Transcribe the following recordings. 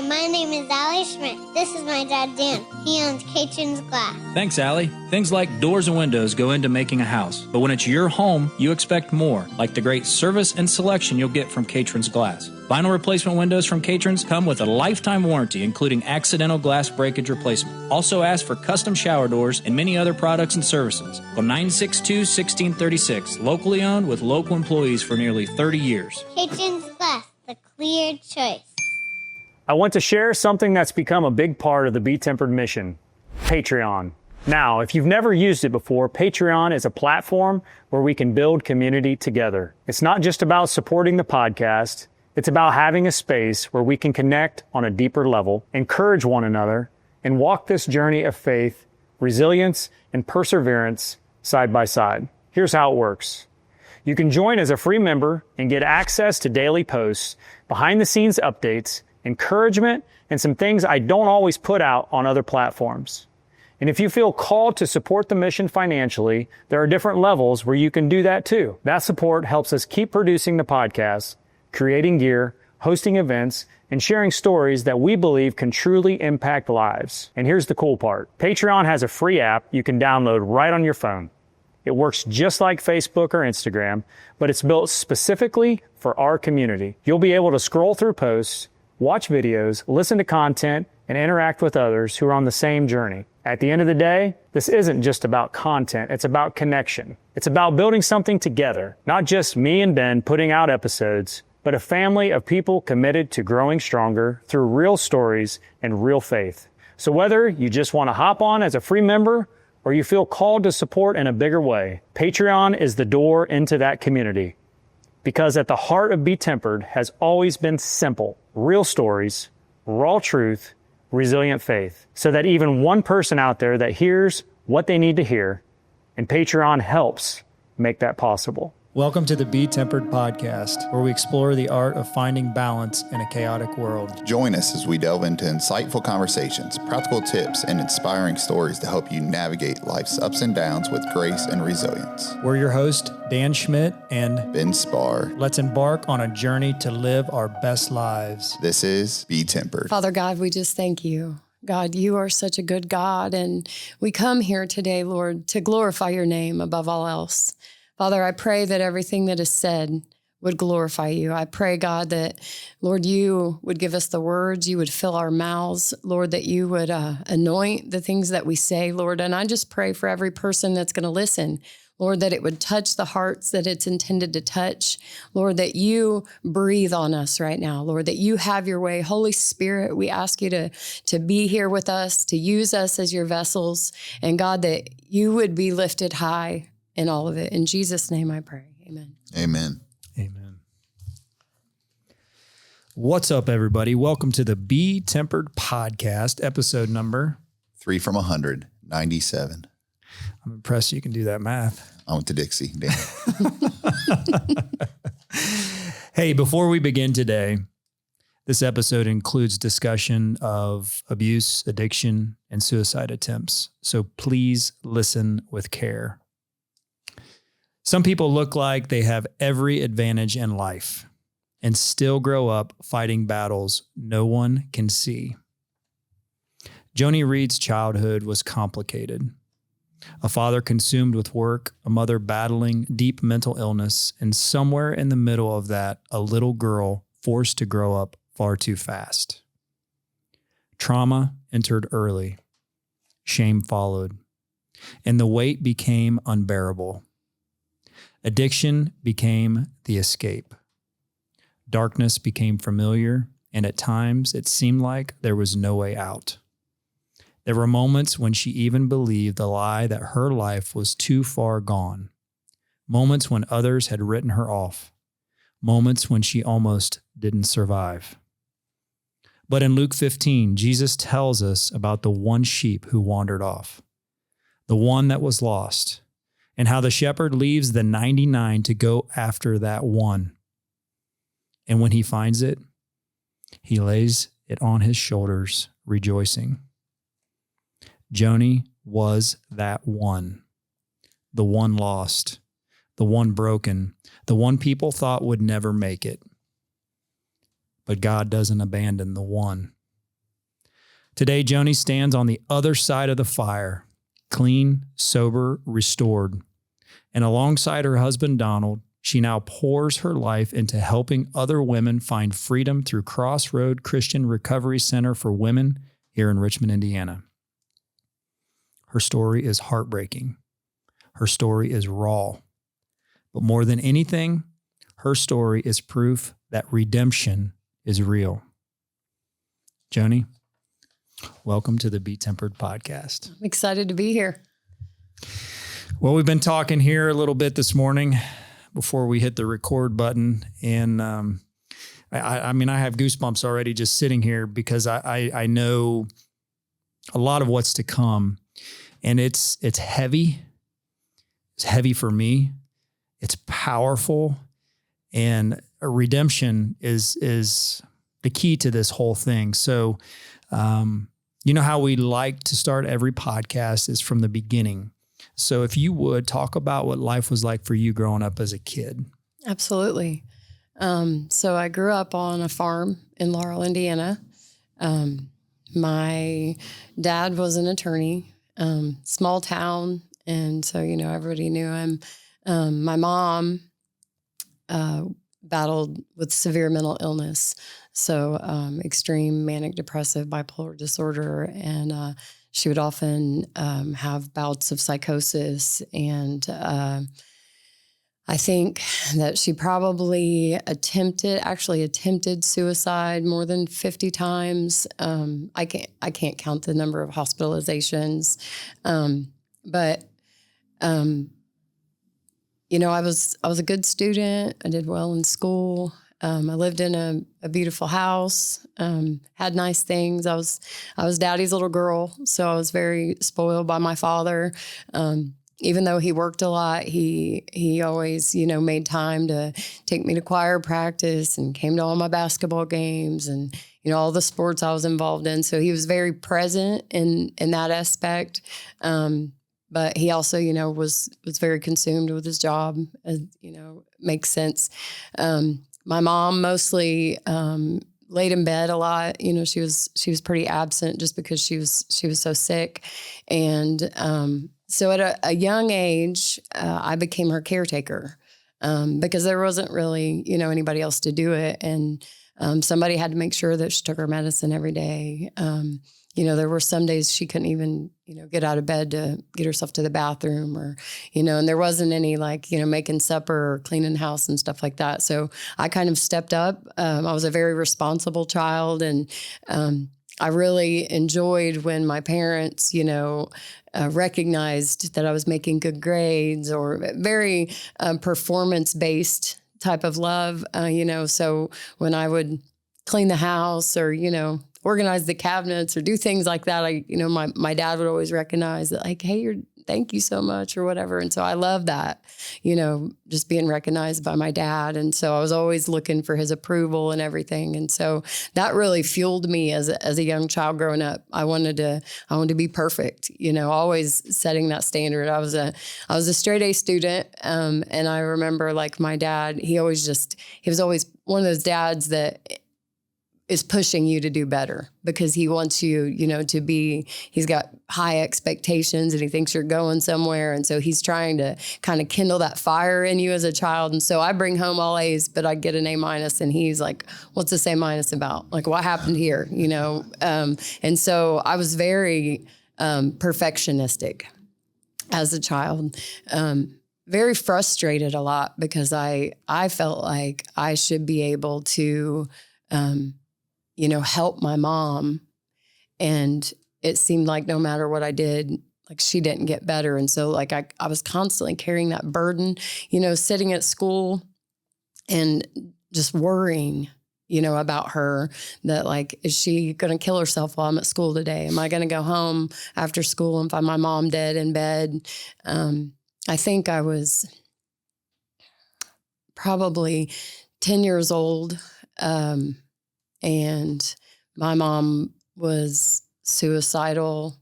my name is Allie Schmidt. This is my dad, Dan. He owns Caitlin's Glass. Thanks, Allie. Things like doors and windows go into making a house. But when it's your home, you expect more, like the great service and selection you'll get from Caitlin's Glass. Vinyl replacement windows from Caitlin's come with a lifetime warranty, including accidental glass breakage replacement. Also ask for custom shower doors and many other products and services. Call 962-1636, locally owned with local employees for nearly 30 years. Caitlin's Glass, the clear choice. I want to share something that's become a big part of the BeTempered mission, Patreon. Now, if you've never used it before, Patreon is a platform where we can build community together. It's not just about supporting the podcast. It's about having a space where we can connect on a deeper level, encourage one another, and walk this journey of faith, resilience, and perseverance side by side. Here's how it works. You can join as a free member and get access to daily posts, behind-the-scenes updates, encouragement, and some things I don't always put out on other platforms. And if you feel called to support the mission financially, there are different levels where you can do that too. That support helps us keep producing the podcast, creating gear, hosting events, and sharing stories that we believe can truly impact lives. And here's the cool part. Patreon has a free app you can download right on your phone. It works just like Facebook or Instagram, but it's built specifically for our community. You'll be able to scroll through posts, watch videos, listen to content, and interact with others who are on the same journey. At the end of the day, this isn't just about content, it's about connection. It's about building something together, not just me and Ben putting out episodes, but a family of people committed to growing stronger through real stories and real faith. So whether you just want to hop on as a free member or you feel called to support in a bigger way, Patreon is the door into that community. Because at the heart of BeTempered has always been simple, real stories, raw truth, resilient faith, so that even one person out there that hears what they need to hear, and Patreon helps make that possible. Welcome to the BeTempered podcast, where we explore the art of finding balance in a chaotic world. Join us as we delve into insightful conversations, practical tips, and inspiring stories to help you navigate life's ups and downs with grace and resilience. We're your hosts, Dan Schmidt and Ben Spahr. Let's embark on a journey to live our best lives. This is BeTempered. Father God, we just thank you. God, you are such a good God, and we come here today, Lord, to glorify your name above all else. Father, I pray that everything that is said would glorify you. I pray, God, that, Lord, you would give us the words, you would fill our mouths, Lord, that you would anoint the things that we say, Lord. And I just pray for every person that's going to listen, Lord, that it would touch the hearts that it's intended to touch. Lord, that you breathe on us right now, Lord, that you have your way. Holy Spirit, we ask you to be here with us, to use us as your vessels. And God, that you would be lifted high in all of it. In Jesus' name I pray. Amen. Amen. Amen. What's up, everybody? Welcome to the BeTempered podcast, episode number 3 from 100, 97. I'm impressed you can do that math. I went to Dixie. Damn. Hey, before we begin today, this episode includes discussion of abuse, addiction, and suicide attempts. So please listen with care. Some people look like they have every advantage in life and still grow up fighting battles no one can see. Joni Reed's childhood was complicated. A father consumed with work, a mother battling deep mental illness, and somewhere in the middle of that, a little girl forced to grow up far too fast. Trauma entered early. Shame followed, and the weight became unbearable. Addiction became the escape. Darkness became familiar, and at times it seemed like there was no way out. There were moments when she even believed the lie that her life was too far gone. Moments when others had written her off. Moments when she almost didn't survive. But in Luke 15, Jesus tells us about the one sheep who wandered off, the one that was lost, and how the shepherd leaves the 99 to go after that one. And when he finds it, he lays it on his shoulders, rejoicing. Joni was that one, the one lost, the one broken, the one people thought would never make it. But God doesn't abandon the one. Today, Joni stands on the other side of the fire, clean, sober, restored. And alongside her husband, Donald, she now pours her life into helping other women find freedom through Crossroad Christian Recovery Center for Women here in Richmond, Indiana. Her story is heartbreaking. Her story is raw. But more than anything, her story is proof that redemption is real. Joni, welcome to the BeTempered podcast. I'm excited to be here. Well, we've been talking here a little bit this morning before we hit the record button. And I mean, I have goosebumps already just sitting here because I know a lot of what's to come. And it's heavy. It's heavy for me. It's powerful. And a redemption is the key to this whole thing. So, you know how we like to start every podcast is from the beginning. So if you would talk about what life was like for you growing up as a kid. Absolutely. So I grew up on a farm in Laurel, Indiana. My dad was an attorney, small town. And so, you know, everybody knew him. My mom battled with severe mental illness. So extreme manic depressive bipolar disorder. And she would often have bouts of psychosis. And I think that she probably attempted suicide more than 50 times. I can't count the number of hospitalizations. But you know, I was a good student. I did well in school. I lived in a beautiful house, had nice things. I was daddy's little girl, so I was very spoiled by my father. Even though he worked a lot, he always, you know, made time to take me to choir practice and came to all my basketball games and, you know, all the sports I was involved in. So he was very present in that aspect. But he also, you know, was very consumed with his job, you know, makes sense. My mom mostly laid in bed a lot. You know, she was pretty absent just because she was so sick. And so at a young age, I became her caretaker because there wasn't really, you know, anybody else to do it. And somebody had to make sure that she took her medicine every day. You know, there were some days she couldn't even, you know, get out of bed to get herself to the bathroom or, you know, and there wasn't any like, you know, making supper or cleaning the house and stuff like that. So I kind of stepped up. I was a very responsible child. And I really enjoyed when my parents, you know, recognized that I was making good grades or very performance-based type of love, you know. So when I would clean the house or, you know, organize the cabinets or do things like that, you know, my dad would always recognize that, like, hey, thank you so much or whatever. And so I love that, you know, just being recognized by my dad. And so I was always looking for his approval and everything. And so that really fueled me as a young child growing up. I wanted to be perfect, you know, always setting that standard. I was a straight A student. And I remember like my dad, he was always one of those dads that is pushing you to do better because he wants you, you know, he's got high expectations and he thinks you're going somewhere. And so he's trying to kind of kindle that fire in you as a child. And so I bring home all A's, but I get an A-. And he's like, what's this A- about? Like, what happened here? You know? And so I was very perfectionistic as a child. Very frustrated a lot because I felt like I should be able to, you know, help my mom. And it seemed like no matter what I did, like she didn't get better. And so like I was constantly carrying that burden, you know, sitting at school and just worrying, you know, about her that like, is she going to kill herself while I'm at school today? Am I going to go home after school and find my mom dead in bed? I think I was probably 10 years old. And my mom was suicidal.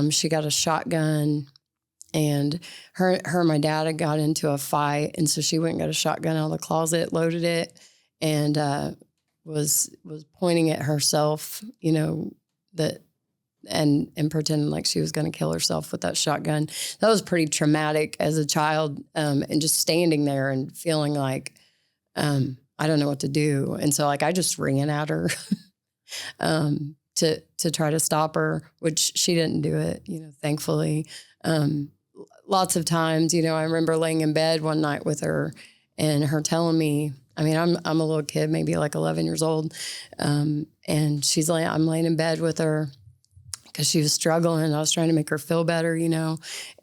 She got a shotgun and her and my dad had got into a fight. And so she went and got a shotgun out of the closet, loaded it, and was pointing at herself, you know, that and pretending like she was going to kill herself with that shotgun. That was pretty traumatic as a child, and just standing there and feeling like, I don't know what to do. And so like, I just ran at her, to try to stop her, which she didn't do it, thankfully. Lots of times, I remember laying in bed one night with her and her telling me, I mean, I'm a little kid, maybe like 11 years old. And I'm laying in bed with her because she was struggling. I was trying to make her feel better,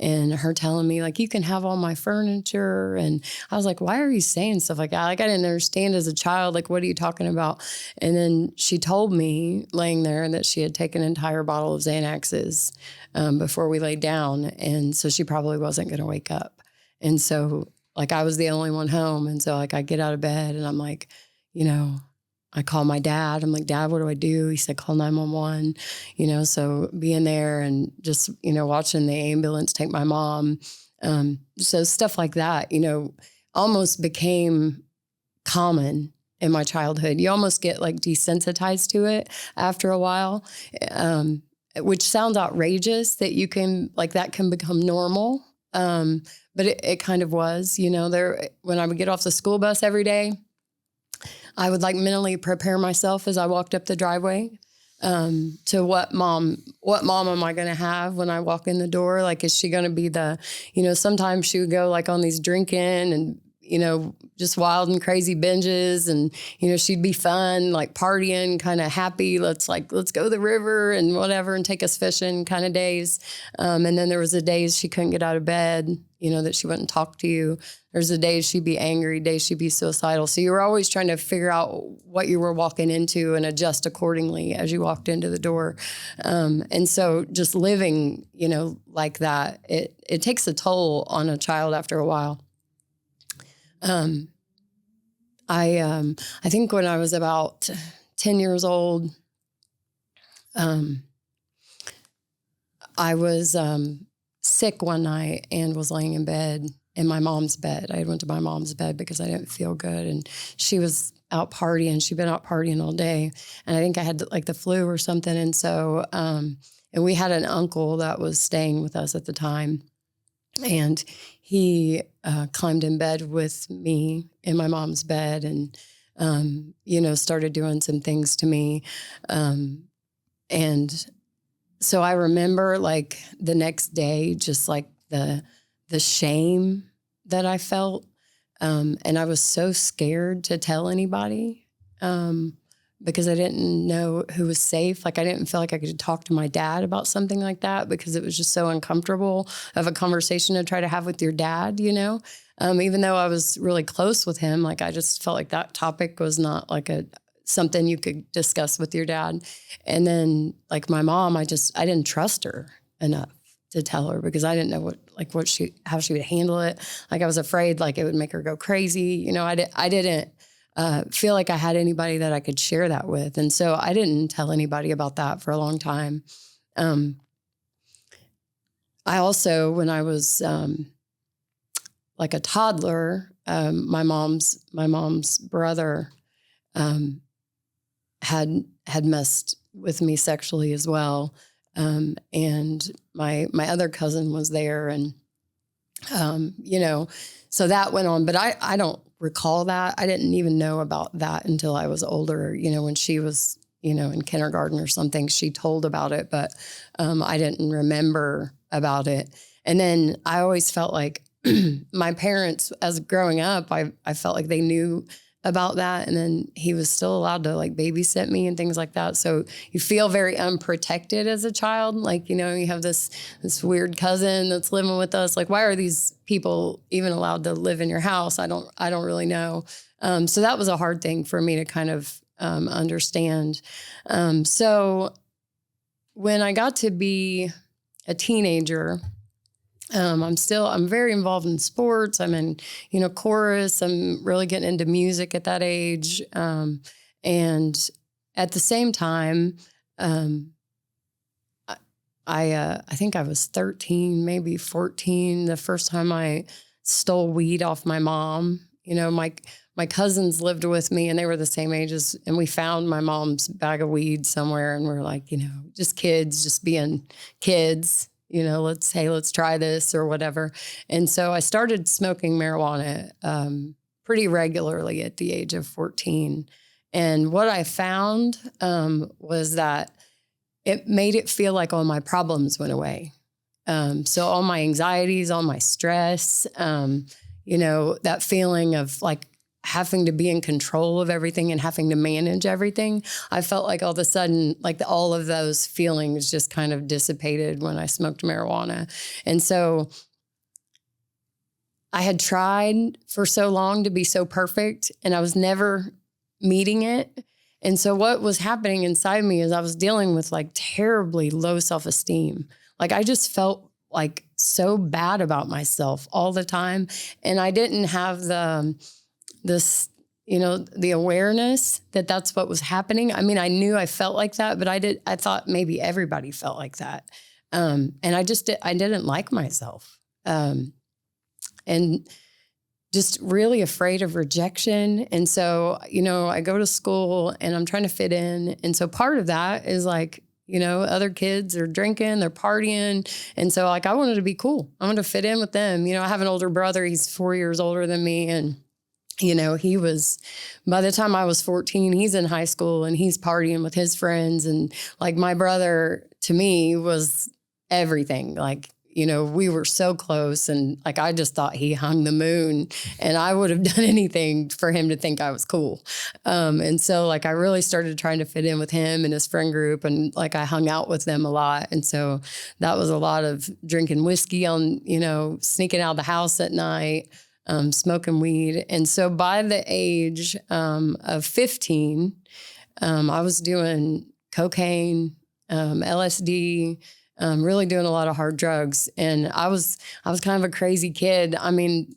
and her telling me like, you can have all my furniture. And I was like, why are you saying stuff like that? Like, I didn't understand as a child, like, what are you talking about? And then she told me laying there that she had taken an entire bottle of Xanaxes before we laid down. And so she probably wasn't going to wake up. And so like, I was the only one home. And so like, I get out of bed and I'm like, I call my dad. I'm like, Dad, what do I do? He said, call 911, so being there and just, watching the ambulance take my mom. So stuff like that, almost became common in my childhood. You almost get like desensitized to it after a while, which sounds outrageous that you can like, that can become normal. But it kind of was, when I would get off the school bus every day, I would like mentally prepare myself as I walked up the driveway to what mom am I going to have when I walk in the door? Like, is she going to be sometimes she would go like on these drinking and, just wild and crazy binges and, she'd be fun, like partying, kind of happy. Let's go to the river and whatever and take us fishing kind of days. And then there was the days she couldn't get out of bed, that she wouldn't talk to you. There's the days she'd be angry, days she'd be suicidal. So you were always trying to figure out what you were walking into and adjust accordingly as you walked into the door. And so just living, like that, it takes a toll on a child after a while. I think when I was about 10 years old, I was sick one night and was laying in bed in my mom's bed. I went to my mom's bed because I didn't feel good, and she was out partying. She'd been out partying all day, and I think I had like the flu or something. And so, and we had an uncle that was staying with us at the time, and he climbed in bed with me in my mom's bed and, started doing some things to me. And so I remember like the next day, just like the shame that I felt. And I was so scared to tell anybody because I didn't know who was safe. Like I didn't feel like I could talk to my dad about something like that because it was just so uncomfortable of a conversation to try to have with your dad, even though I was really close with him. Like I just felt like that topic was not like something you could discuss with your dad. And then like my mom, I didn't trust her enough to tell her because I didn't know how she would handle it. Like I was afraid like it would make her go crazy. I didn't feel like I had anybody that I could share that with. And so I didn't tell anybody about that for a long time. I also, when I was like a toddler, my mom's brother had messed with me sexually as well. And my other cousin was there and, so that went on, but I don't recall that. I didn't even know about that until I was older, when she was, in kindergarten or something, she told about it, but, I didn't remember about it. And then I always felt like my parents, as growing up, I felt like they knew about that. And then he was still allowed to like babysit me and things like that. So you feel very unprotected as a child. Like, you have this weird cousin that's living with us. Like, why are these people even allowed to live in your house? I don't really know. So that was a hard thing for me to kind of understand. So when I got to be a teenager, I'm very involved in sports. I'm in, chorus. I'm really getting into music at that age. And at the same time, I think I was 13, maybe 14, the first time I stole weed off my mom, My cousins lived with me and they were the same age and we found my mom's bag of weed somewhere and we're like, just kids, just being kids, let's try this or whatever. And so I started smoking marijuana pretty regularly at the age of 14. And what I found was that it made it feel like all my problems went away. So all my anxieties, all my stress, that feeling of like having to be in control of everything and having to manage everything. I felt like all of a sudden, like all of those feelings just kind of dissipated when I smoked marijuana. And so I had tried for so long to be so perfect and I was never meeting it. And so what was happening inside me is I was dealing with like terribly low self-esteem. Like I just felt like so bad about myself all the time. And I didn't have the awareness that that's what was happening. I mean, I knew I felt like that, but I thought maybe everybody felt like that. And I didn't like myself. And just really afraid of rejection. And so, I go to school and I'm trying to fit in. And so part of that is like, other kids are drinking, they're partying. And so like, I wanted to be cool. I wanted to fit in with them. I have an older brother, he's 4 years older than me. And, he was, by the time I was 14, he's in high school and he's partying with his friends. And like my brother to me was everything. Like, we were so close and like, I just thought he hung the moon and I would have done anything for him to think I was cool. And so like, I really started trying to fit in with him and his friend group and like, I hung out with them a lot. And so that was a lot of drinking whiskey on, sneaking out of the house at night, smoking weed. And so by the age of 15, I was doing cocaine, LSD, really doing a lot of hard drugs. And I was kind of a crazy kid. I mean,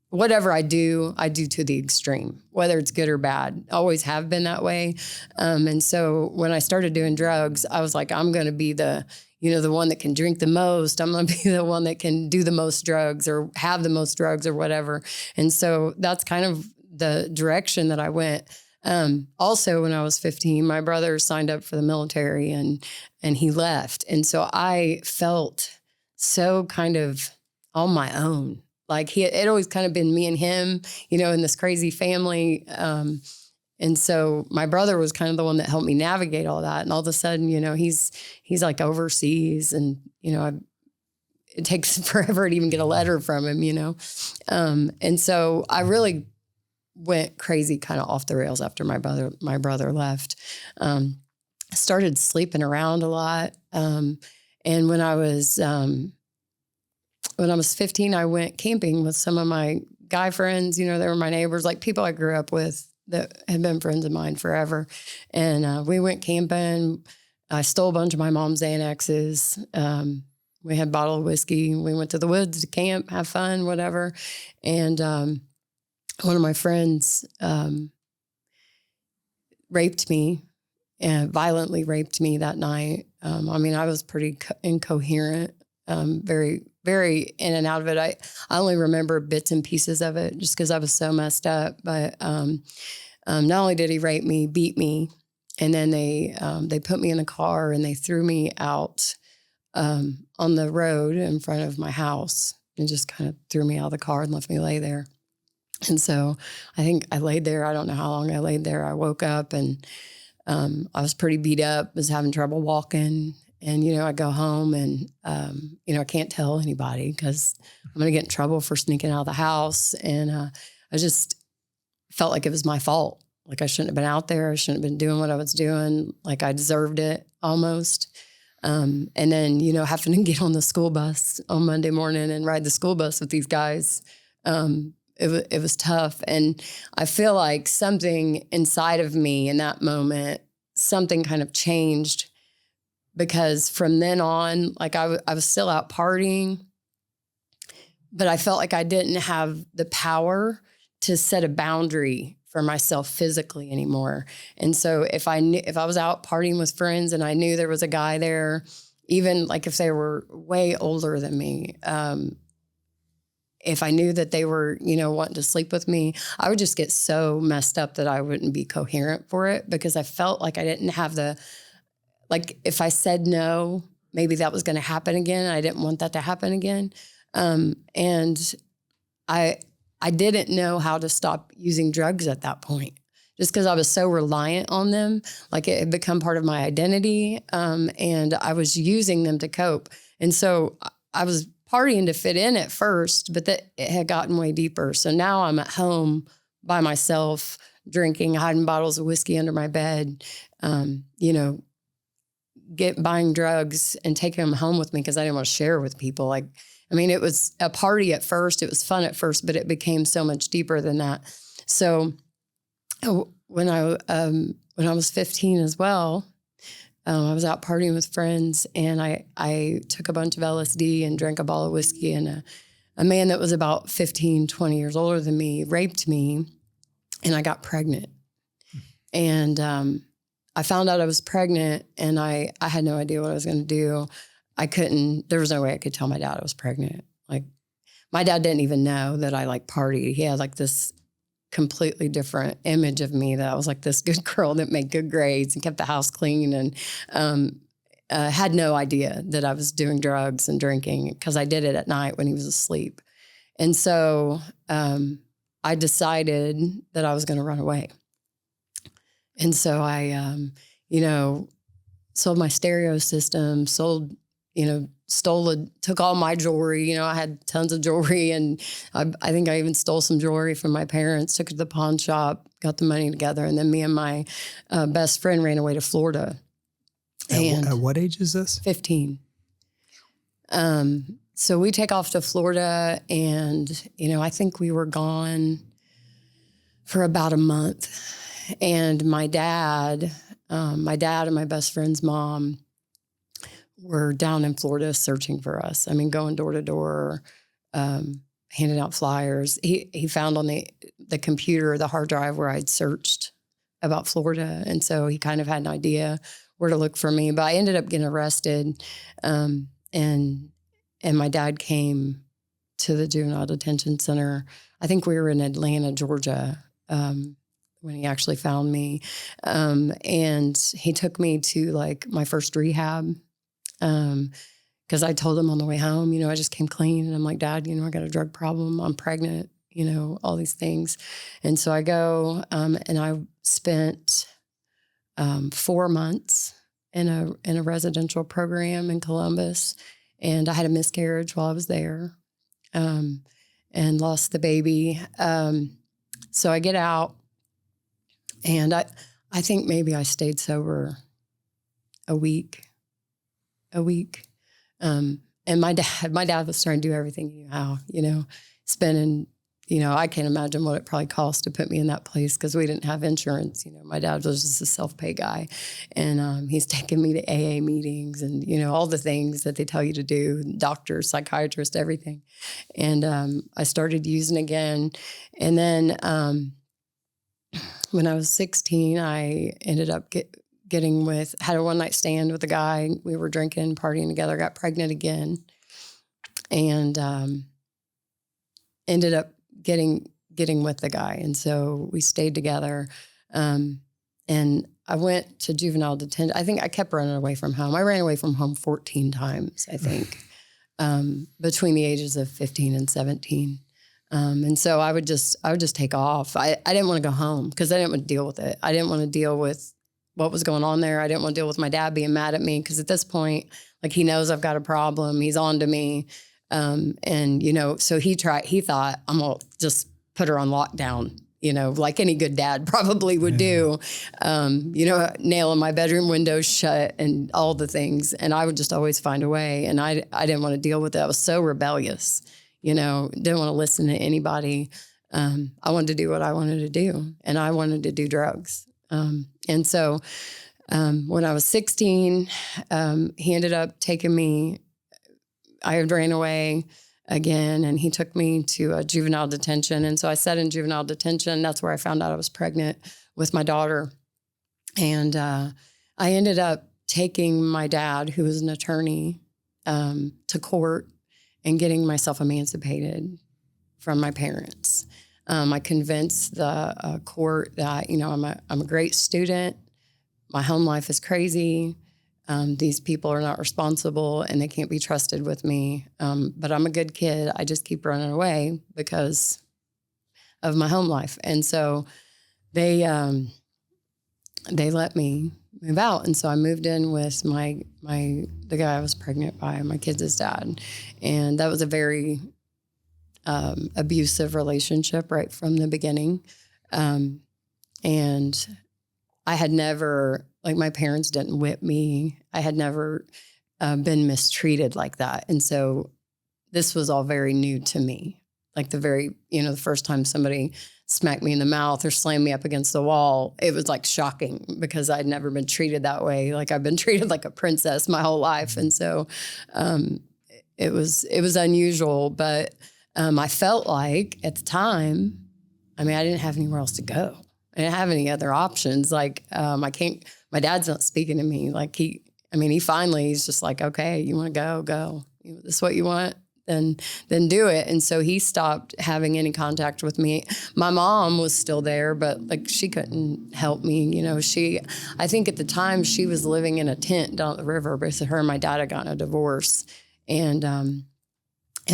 whatever I do to the extreme, whether it's good or bad, always have been that way. And so when I started doing drugs, I was like, I'm going to be the one that can drink the most. I'm going to be the one that can do the most drugs or have the most drugs or whatever. And so that's kind of the direction that I went. Also, when I was 15, my brother signed up for the military and he left. And so I felt so kind of on my own. Like it always kind of been me and him, in this crazy family. And so my brother was kind of the one that helped me navigate all that. And all of a sudden, he's like overseas and, it takes forever to even get a letter from him, and so I really went crazy, kind of off the rails after my brother left. Started sleeping around a lot. And when I was 15, I went camping with some of my guy friends. They were my neighbors, like people I grew up with that had been friends of mine forever. And we went camping. I stole a bunch of my mom's Xanaxes. We had a bottle of whiskey. We went to the woods to camp, have fun, whatever. And one of my friends raped me and violently raped me that night. I was pretty incoherent, very, very in and out of it. I only remember bits and pieces of it just because I was so messed up. But not only did he rape me, beat me, and then they put me in a car and they threw me out on the road in front of my house and just kind of threw me out of the car and left me lay there. And so I think I laid there. I don't know how long I laid there. I woke up and I was pretty beat up, was having trouble walking. And, I go home and, I can't tell anybody because I'm going to get in trouble for sneaking out of the house. And I just felt like it was my fault. Like I shouldn't have been out there. I shouldn't have been doing what I was doing. Like I deserved it almost. And then, having to get on the school bus on Monday morning and ride the school bus with these guys, it was tough. And I feel like something inside of me in that moment, something kind of changed because from then on, like I was still out partying, but I felt like I didn't have the power to set a boundary for myself physically anymore. And so if I was out partying with friends and I knew there was a guy there, even like if they were way older than me, if I knew that they were, wanting to sleep with me, I would just get so messed up that I wouldn't be coherent for it, because I felt like I didn't have if I said no, maybe that was going to happen again. I didn't want that to happen again. And I didn't know how to stop using drugs at that point, just because I was so reliant on them. Like, it had become part of my identity. And I was using them to cope. And so I was partying to fit in at first, but that it had gotten way deeper. So now I'm at home by myself, drinking, hiding bottles of whiskey under my bed, buying drugs and taking them home with me because I didn't want to share with people. It was a party at first. It was fun at first, but it became so much deeper than that. So when I was 15 as well, I was out partying with friends, and I took a bunch of LSD and drank a bottle of whiskey, and a man that was about 15, 20 years older than me raped me, and I got pregnant. And I found out I was pregnant, and I had no idea what I was going to do. There was no way I could tell my dad I was pregnant. Like, my dad didn't even know that I partied. He had this completely different image of me, that I was this good girl that made good grades and kept the house clean, and had no idea that I was doing drugs and drinking, because I did it at night when he was asleep. And so I decided that I was going to run away. And so I, sold my stereo system, took all my jewelry. I had tons of jewelry, and I think I even stole some jewelry from my parents, took it to the pawn shop, got the money together. And then me and my best friend ran away to Florida. At what age is this? 15. So we take off to Florida, and, I think we were gone for about a month. And my dad and my best friend's mom were down in Florida searching for us. Going door to door, handing out flyers. He found on the computer, the hard drive where I'd searched about Florida. And so he kind of had an idea where to look for me. But I ended up getting arrested. And my dad came to the juvenile detention center. I think we were in Atlanta, Georgia, when he actually found me. And he took me to my first rehab. Because I told him on the way home, I just came clean, and I'm like, Dad, I got a drug problem. I'm pregnant, all these things. And so I go, and I spent 4 months in a residential program in Columbus, and I had a miscarriage while I was there, and lost the baby. So I get out, and I think maybe I stayed sober a week. And my dad was trying to do everything he knew how, spending, I can't imagine what it probably cost to put me in that place, because we didn't have insurance. My dad was just a self-pay guy, and he's taking me to AA meetings and, all the things that they tell you to do, doctors, psychiatrists, everything. And I started using again. And then when I was 16, I ended up had a one-night stand with a guy. We were drinking, partying together, got pregnant again, and ended up getting with the guy. And so we stayed together. And I went to juvenile detention. I think I kept running away from home. I ran away from home 14 times, I think, between the ages of 15 and 17. And so I would just take off. I didn't want to go home, because I didn't want to deal with it. I didn't want to deal with what was going on there. I didn't want to deal with my dad being mad at me, because at this point, he knows I've got a problem. He's on to me. So he thought, I'm going to just put her on lockdown, like any good dad probably would do, nailing my bedroom windows shut and all the things. And I would just always find a way. And I didn't want to deal with it. I was so rebellious, didn't want to listen to anybody. I wanted to do what I wanted to do, and I wanted to do drugs. And so when I was 16, he ended up taking me. I had ran away again, and he took me to a juvenile detention. And so I sat in juvenile detention. That's where I found out I was pregnant with my daughter. And I ended up taking my dad, who was an attorney, to court and getting myself emancipated. from my parents. I convinced the court that, I'm a great student. My home life is crazy. These people are not responsible and they can't be trusted with me. But I'm a good kid. I just keep running away because of my home life. And so they let me move out. And so I moved in with the guy I was pregnant by, my kids' dad. And that was a very abusive relationship right from the beginning. And I had never, my parents didn't whip me. I had never been mistreated like that. And so this was all very new to me. The first time somebody smacked me in the mouth or slammed me up against the wall, it was shocking because I'd never been treated that way. I've been treated like a princess my whole life. And so it was unusual, but I felt like at the time, I didn't have anywhere else to go. I didn't have any other options. I can't, my dad's not speaking to me. He's just okay, you want to go. This is what you want, then do it. And so he stopped having any contact with me. My mom was still there, but she couldn't help me. I think at the time she was living in a tent down the river because her and my dad had gotten a divorce. And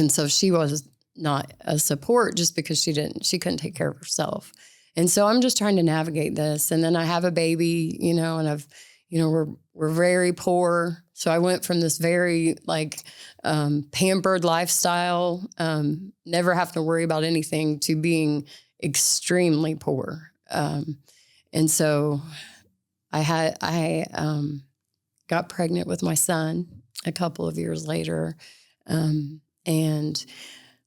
so she was not a support just because she couldn't take care of herself. And so I'm just trying to navigate this. And then I have a baby, and we're very poor. So I went from this very pampered lifestyle, never have to worry about anything, to being extremely poor. And so I got pregnant with my son a couple of years later. And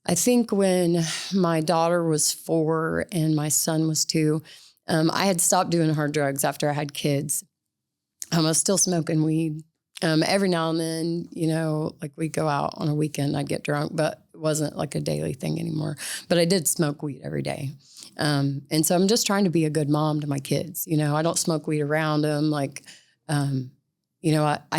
I think when my daughter was 4 and my son was 2, I had stopped doing hard drugs after I had kids. I was still smoking weed. Every now and then, we'd go out on a weekend, I'd get drunk, but it wasn't a daily thing anymore. But I did smoke weed every day. And so I'm just trying to be a good mom to my kids. I don't smoke weed around them. I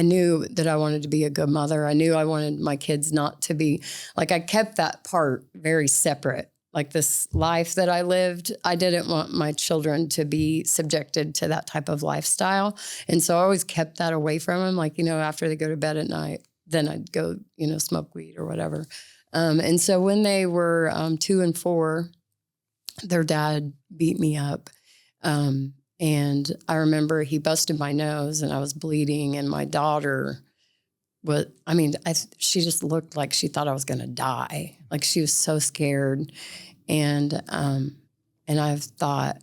knew that I wanted to be a good mother. I knew I wanted my kids not to be, I kept that part very separate. This life that I lived, I didn't want my children to be subjected to that type of lifestyle. And so I always kept that away from them. After they go to bed at night, then I'd go, smoke weed or whatever. And so when they were 2 and 4, their dad beat me up. And I remember he busted my nose and I was bleeding, and my daughter she just looked like she thought I was going to die. She was so scared. And I thought,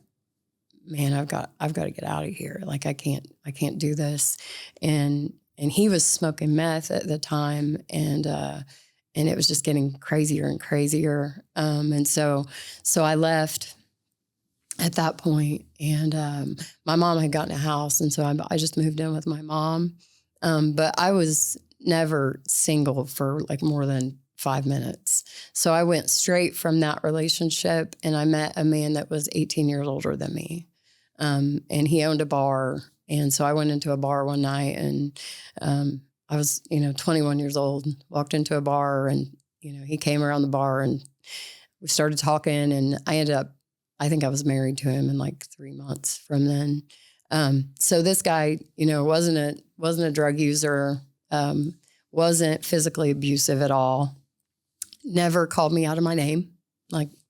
man, I've got to get out of here. I can't do this. And he was smoking meth at the time, and it was just getting crazier and crazier. And so I left at that point, and my mom had gotten a house, and so I just moved in with my mom. But I was never single for more than 5 minutes. So I went straight from that relationship, and I met a man that was 18 years older than me. And he owned a bar. And so I went into a bar one night, and I was, 21 years old, walked into a bar, and, he came around the bar, and we started talking, and I think I was married to him in 3 months from then. So this guy, wasn't a drug user, wasn't physically abusive at all, never called me out of my name,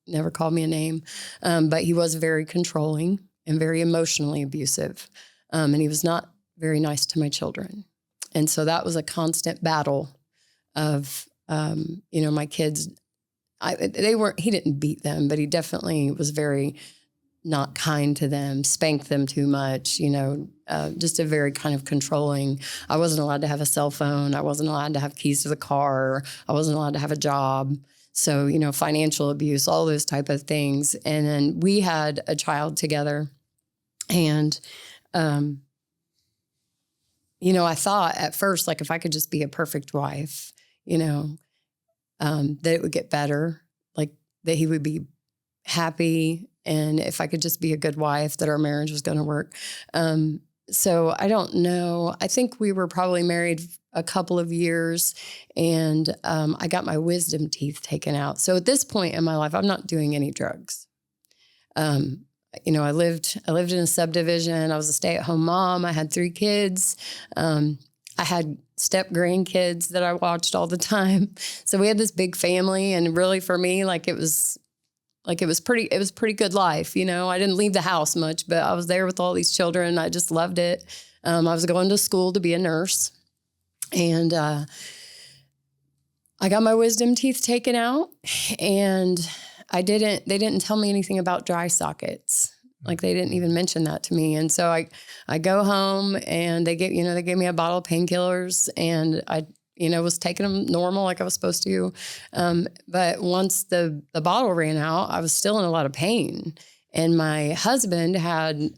never called me a name. But he was very controlling and very emotionally abusive. And he was not very nice to my children. And so that was a constant battle of, my kids. He didn't beat them, but he definitely was very not kind to them, spanked them too much, just a very kind of controlling. I wasn't allowed to have a cell phone. I wasn't allowed to have keys to the car. I wasn't allowed to have a job. So, financial abuse, all those type of things. And then we had a child together. And, I thought at first, if I could just be a perfect wife, that it would get better, that he would be happy. And if I could just be a good wife, that our marriage was going to work. so I don't know. I think we were probably married a couple of years, and I got my wisdom teeth taken out. So at this point in my life, I'm not doing any drugs. I lived in a subdivision. I was a stay-at-home mom. I had 3 kids. I had step grandkids that I watched all the time. So we had this big family, and really for me, it was pretty good life. I didn't leave the house much, but I was there with all these children. I just loved it. I was going to school to be a nurse, and I got my wisdom teeth taken out, and they didn't tell me anything about dry sockets. They didn't even mention that to me. And so I go home, and they gave me a bottle of painkillers, and I was taking them normal like I was supposed to. But once the bottle ran out, I was still in a lot of pain. And my husband had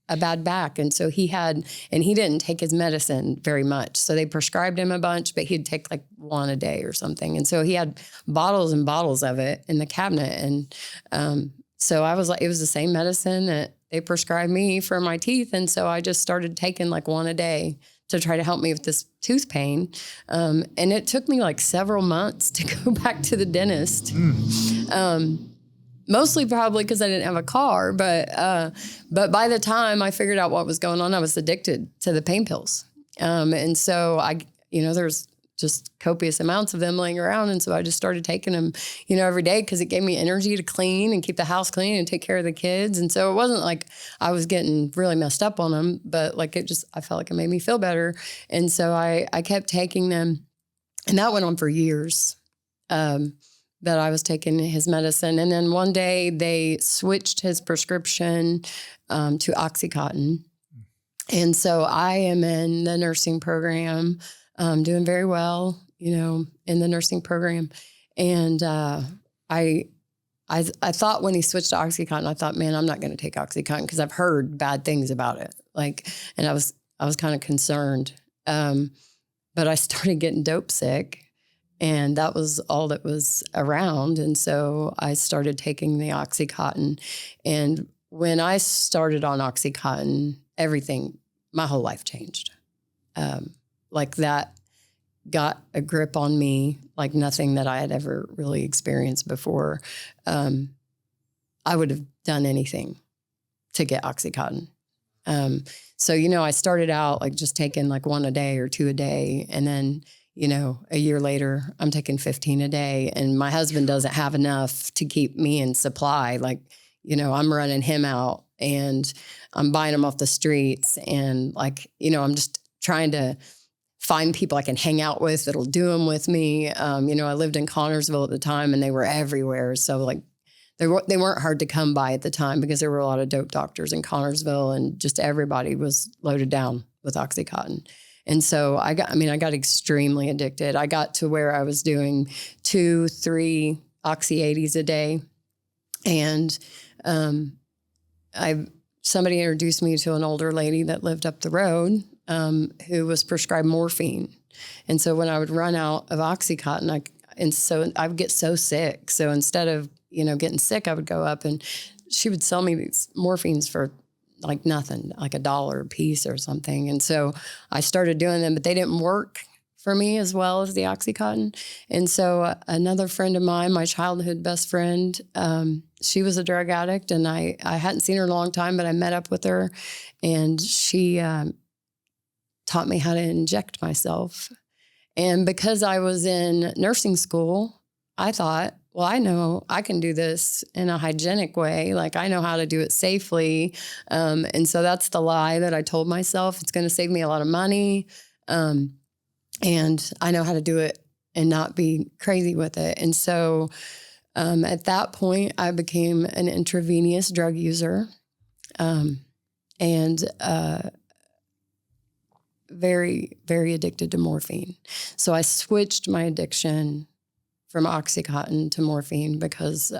a bad back. And so he didn't take his medicine very much. So they prescribed him a bunch, but he'd take 1 a day or something. And so he had bottles and bottles of it in the cabinet. And so I was it was the same medicine that they prescribed me for my teeth. And so I just started taking 1 a day to try to help me with this tooth pain. And it took me several months to go back to the dentist. Mostly probably because I didn't have a car, but by the time I figured out what was going on, I was addicted to the pain pills. And so there's just copious amounts of them laying around. And so I just started taking them, every day because it gave me energy to clean and keep the house clean and take care of the kids. And so it wasn't like I was getting really messed up on them, but I felt like it made me feel better. And so I kept taking them, and that went on for years. That I was taking his medicine. And then one day they switched his prescription to Oxycontin. And so I am in the nursing program, doing very well, in the nursing program. And I thought when he switched to Oxycontin, I thought, man, I'm not going to take Oxycontin because I've heard bad things about it. And I was kind of concerned. But I started getting dope sick. And that was all that was around. And so I started taking the Oxycontin. And when I started on Oxycontin, my whole life changed. That got a grip on me like nothing that I had ever really experienced before. I would have done anything to get Oxycontin. So, I started out just taking 1 a day or 2 a day. And then a year later, I'm taking 15 a day, and my husband doesn't have enough to keep me in supply. I'm running him out, and I'm buying him off the streets. And I'm just trying to find people I can hang out with that'll do them with me. I lived in Connorsville at the time, and they were everywhere. So they weren't hard to come by at the time because there were a lot of dope doctors in Connorsville, and just everybody was loaded down with Oxycontin. And so I got extremely addicted. I got to where I was doing 2-3 Oxy 80s a day. And somebody introduced me to an older lady that lived up the road who was prescribed morphine. And so when I would run out of Oxycontin, I would get so sick. So instead of, getting sick, I would go up, and she would sell me these morphines for nothing, $1 a piece or something. And so I started doing them, but they didn't work for me as well as the Oxycontin. And so another friend of mine, my childhood best friend, she was a drug addict, and I hadn't seen her in a long time, but I met up with her, and she taught me how to inject myself. And because I was in nursing school, I thought, well, I know I can do this in a hygienic way. I know how to do it safely. And so that's the lie that I told myself. It's going to save me a lot of money. And I know how to do it and not be crazy with it. And so at that point, I became an intravenous drug user. And very, very addicted to morphine. So I switched my addiction from Oxycontin to morphine because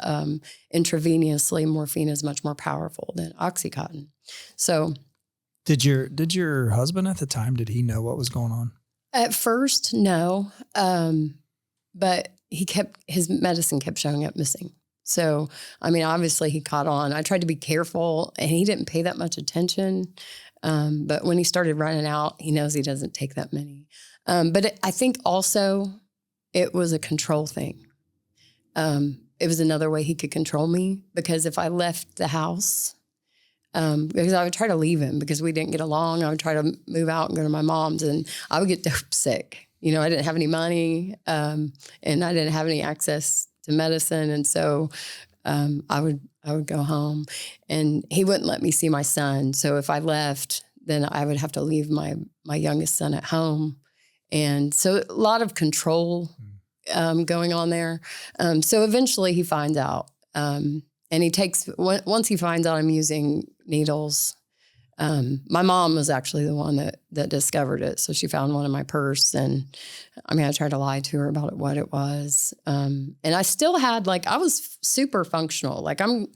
intravenously morphine is much more powerful than Oxycontin. So did your husband at the time, did he know what was going on? At first, no. But his medicine kept showing up missing. So, obviously he caught on. I tried to be careful, and he didn't pay that much attention. But when he started running out, he knows he doesn't take that many. But I think also it was a control thing. It was another way he could control me, because if I left the house, because I would try to leave him because we didn't get along. I would try to move out and go to my mom's, and I would get dope sick. You know, I didn't have any money, and I didn't have any access to medicine. And so I would go home, and he wouldn't let me see my son. So if I left, then I would have to leave my youngest son at home. And so a lot of control going on there. So eventually he finds out, and he takes, once he finds out I'm using needles, my mom was actually the one that discovered it. So she found one in my purse, and I mean, I tried to lie to her about what it was. And I still had, like, I was super functional. Like I'm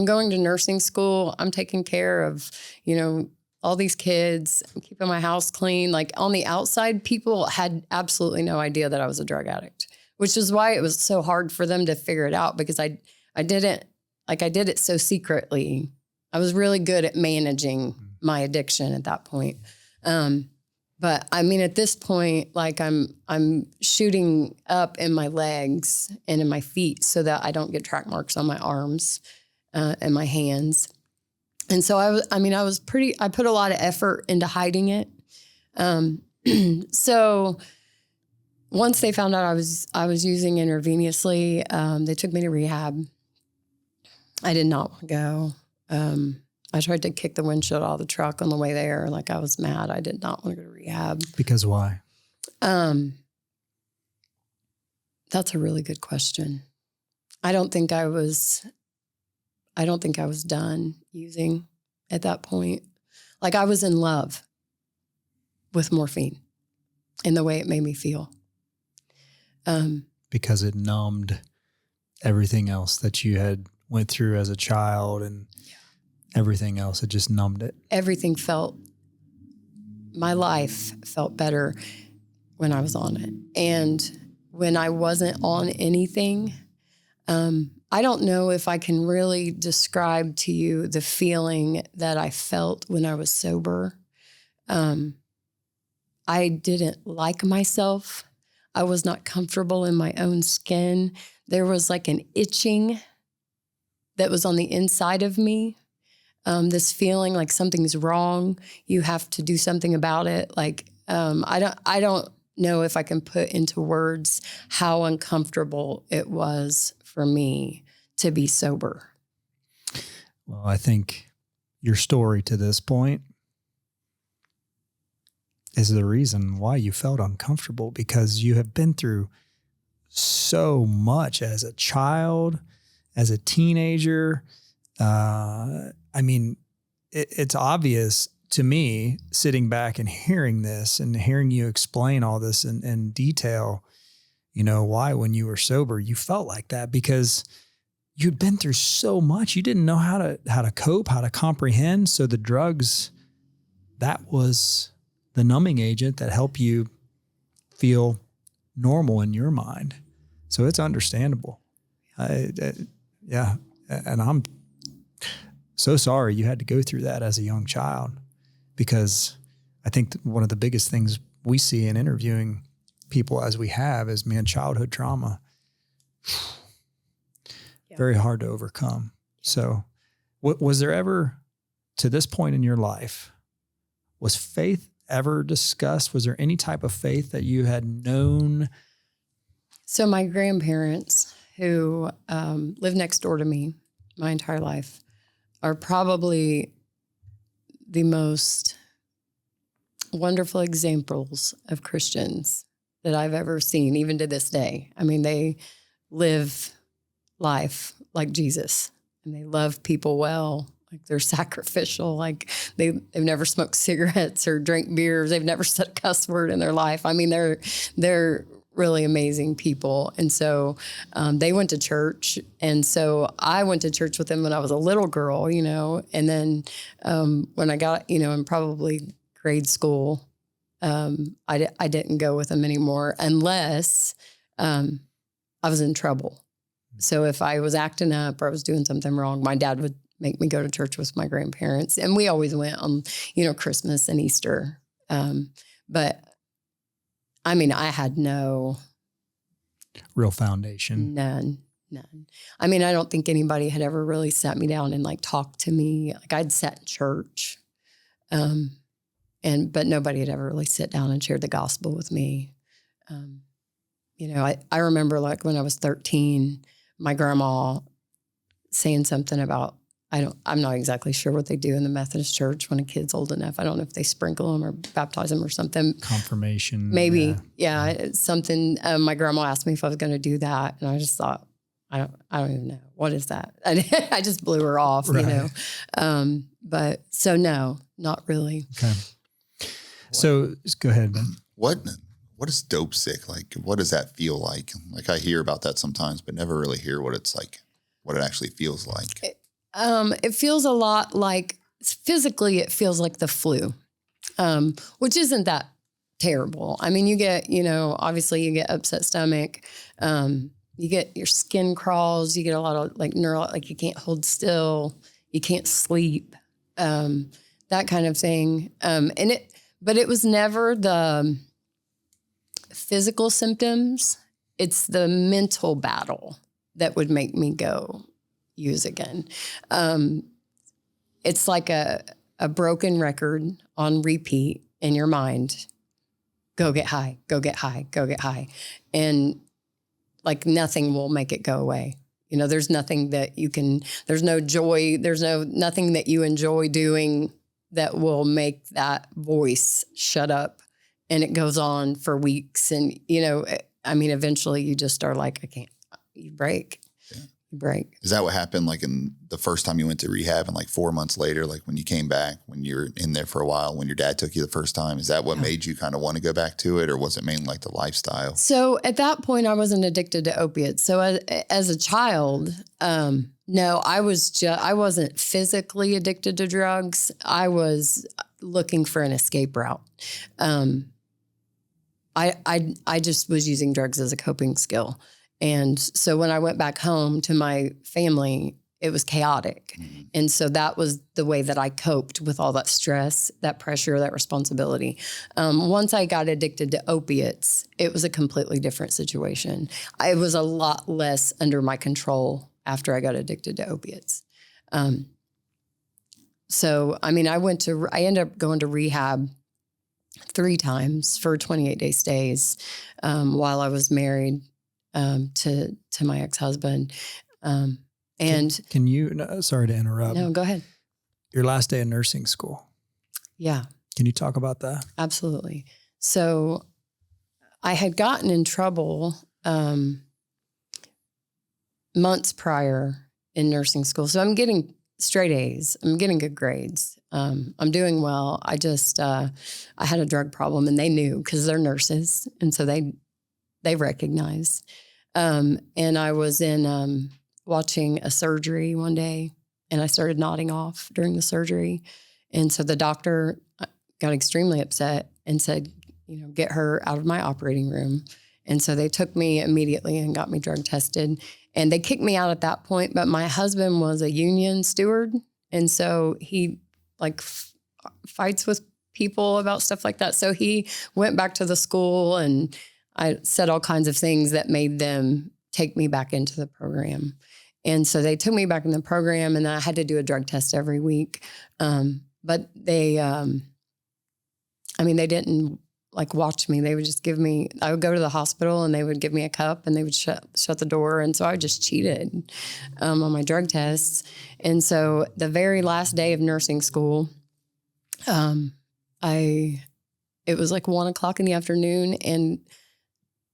going to nursing school. I'm taking care of, you know, all these kids. I'm keeping my house clean. Like, on the outside, people had absolutely no idea that I was a drug addict, which is why it was so hard for them to figure it out, because I did it so secretly. I was really good at managing my addiction at that point. But I mean, at this point, like I'm shooting up in my legs and in my feet so that I don't get track marks on my arms and my hands. And so I put a lot of effort into hiding it. So once they found out I was using intravenously, they took me to rehab. I did not want to go. I tried to kick the windshield out of the truck on the way there. Like, I was mad. I did not want to go to rehab. Because why? That's a really good question. I don't think I was done using at that point. Like, I was in love with morphine and the way it made me feel. Because it numbed everything else that you had went through as a child, and everything else, it just numbed it. My life felt better when I was on it. And when I wasn't on anything, I don't know if I can really describe to you the feeling that I felt when I was sober. I didn't like myself. I was not comfortable in my own skin. There was like an itching that was on the inside of me. This feeling like something's wrong. You have to do something about it. Like, I don't know if I can put into words how uncomfortable it was for me to be sober. Well, I think your story to this point is the reason why you felt uncomfortable, because you have been through so much as a child, as a teenager. I mean, it's obvious to me, sitting back and hearing this and hearing you explain all this in detail, you know, why when you were sober, you felt like that, because you'd been through so much. You didn't know how to cope, how to comprehend. So the drugs, that was the numbing agent that helped you feel normal in your mind. So it's understandable. Yeah. And I'm so sorry you had to go through that as a young child, because I think one of the biggest things we see in interviewing people as we have is, man, childhood trauma. Yeah. Very hard to overcome. Yeah. So was there ever, to this point in your life, was faith ever discussed? Was there any type of faith that you had known? So my grandparents, who lived next door to me my entire life, are probably the most wonderful examples of Christians that I've ever seen, even to this day. I mean, they live life like Jesus, and they love people well. Like, they're sacrificial. Like, they've never smoked cigarettes or drank beers. They've never said a cuss word in their life. I mean, they're really amazing people. And so they went to church. And so I went to church with them when I was a little girl, you know. And then when I got, you know, in probably grade school, I didn't go with them anymore unless I was in trouble. So if I was acting up or I was doing something wrong, my dad would make me go to church with my grandparents. And we always went on, Christmas and Easter. But I mean, I had no real foundation. None. I mean, I don't think anybody had ever really sat me down and like talked to me. Like I'd sat in church, but nobody had ever really sat down and shared the gospel with me. I remember like when I was 13, my grandma saying something about, I'm not exactly sure what they do in the Methodist church when a kid's old enough. I don't know if they sprinkle them or baptize them or something. Confirmation. Maybe. Yeah. It's something. My grandma asked me if I was going to do that. And I just thought, I don't even know. What is that? I just blew her off, Right. But so no, not really. Okay. So go ahead, Ben. What is dope sick? Like, what does that feel like? Like I hear about that sometimes, but never really hear what it's like, what it actually feels like. It feels a lot like, physically, it feels like the flu, which isn't that terrible. I mean, you get, obviously you get upset stomach, you get your skin crawls, you get a lot of like like you can't hold still, you can't sleep, that kind of thing. But it was never the physical symptoms. It's the mental battle that would make me go use again. It's like a broken record on repeat in your mind. Go get high, go get high, go get high. And like nothing will make it go away. There's nothing that there's no joy, nothing that you enjoy doing that will make that voice shut up. And it goes on for weeks. And, eventually you just are like, I can't, you break. Break. Is that what happened like in the first time you went to rehab and like 4 months later, like when you came back, when you were in there for a while, when your dad took you the first time, is that what made you kind of want to go back to it? Or was it mainly like the lifestyle? So at that point I wasn't addicted to opiates. So as a child, no, I wasn't physically addicted to drugs. I was looking for an escape route. I just was using drugs as a coping skill. And so when I went back home to my family, it was chaotic. Mm-hmm. And so that was the way that I coped with all that stress, that pressure, that responsibility. Once I got addicted to opiates, it was a completely different situation. I was a lot less under my control after I got addicted to opiates. So, I mean, I ended up going to rehab 3 times for 28-day stays while I was married to my ex-husband. And can you, sorry to interrupt. No, go ahead. Your last day in nursing school. Yeah. Can you talk about that? Absolutely. So I had gotten in trouble months prior in nursing school. So I'm getting straight A's. I'm getting good grades. I'm doing well. I just, I had a drug problem and they knew because they're nurses. And so they recognized. And I was in watching a surgery one day and I started nodding off during the surgery. And so the doctor got extremely upset and said, get her out of my operating room. And so they took me immediately and got me drug tested. And they kicked me out at that point. But my husband was a union steward. And so he fights with people about stuff like that. So he went back to the school and I said all kinds of things that made them take me back into the program. And so they took me back in the program and I had to do a drug test every week. But they didn't watch me. They would just I would go to the hospital and they would give me a cup and they would shut the door. And so I just cheated on my drug tests. And so the very last day of nursing school, it was like 1:00 in the afternoon and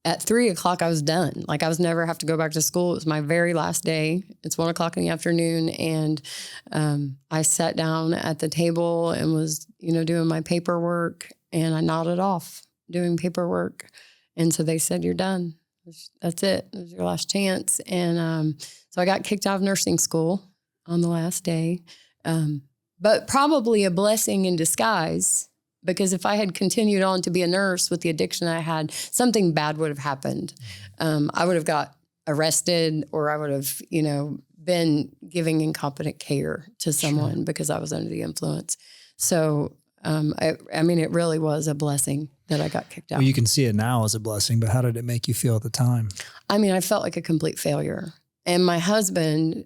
at 3:00 I was done. I was never have to go back to school. It was my very last day. It's 1:00 in the afternoon. And I sat down at the table and was, doing my paperwork and I nodded off doing paperwork. And so they said, you're done. That's it. It was your last chance. And so I got kicked out of nursing school on the last day. But probably a blessing in disguise, because if I had continued on to be a nurse with the addiction I had, something bad would have happened. I would have got arrested or I would have, been giving incompetent care to someone because I was under the influence. So, I mean, it really was a blessing that I got kicked out. Well, you can see it now as a blessing, but how did it make you feel at the time? I mean, I felt like a complete failure. And my husband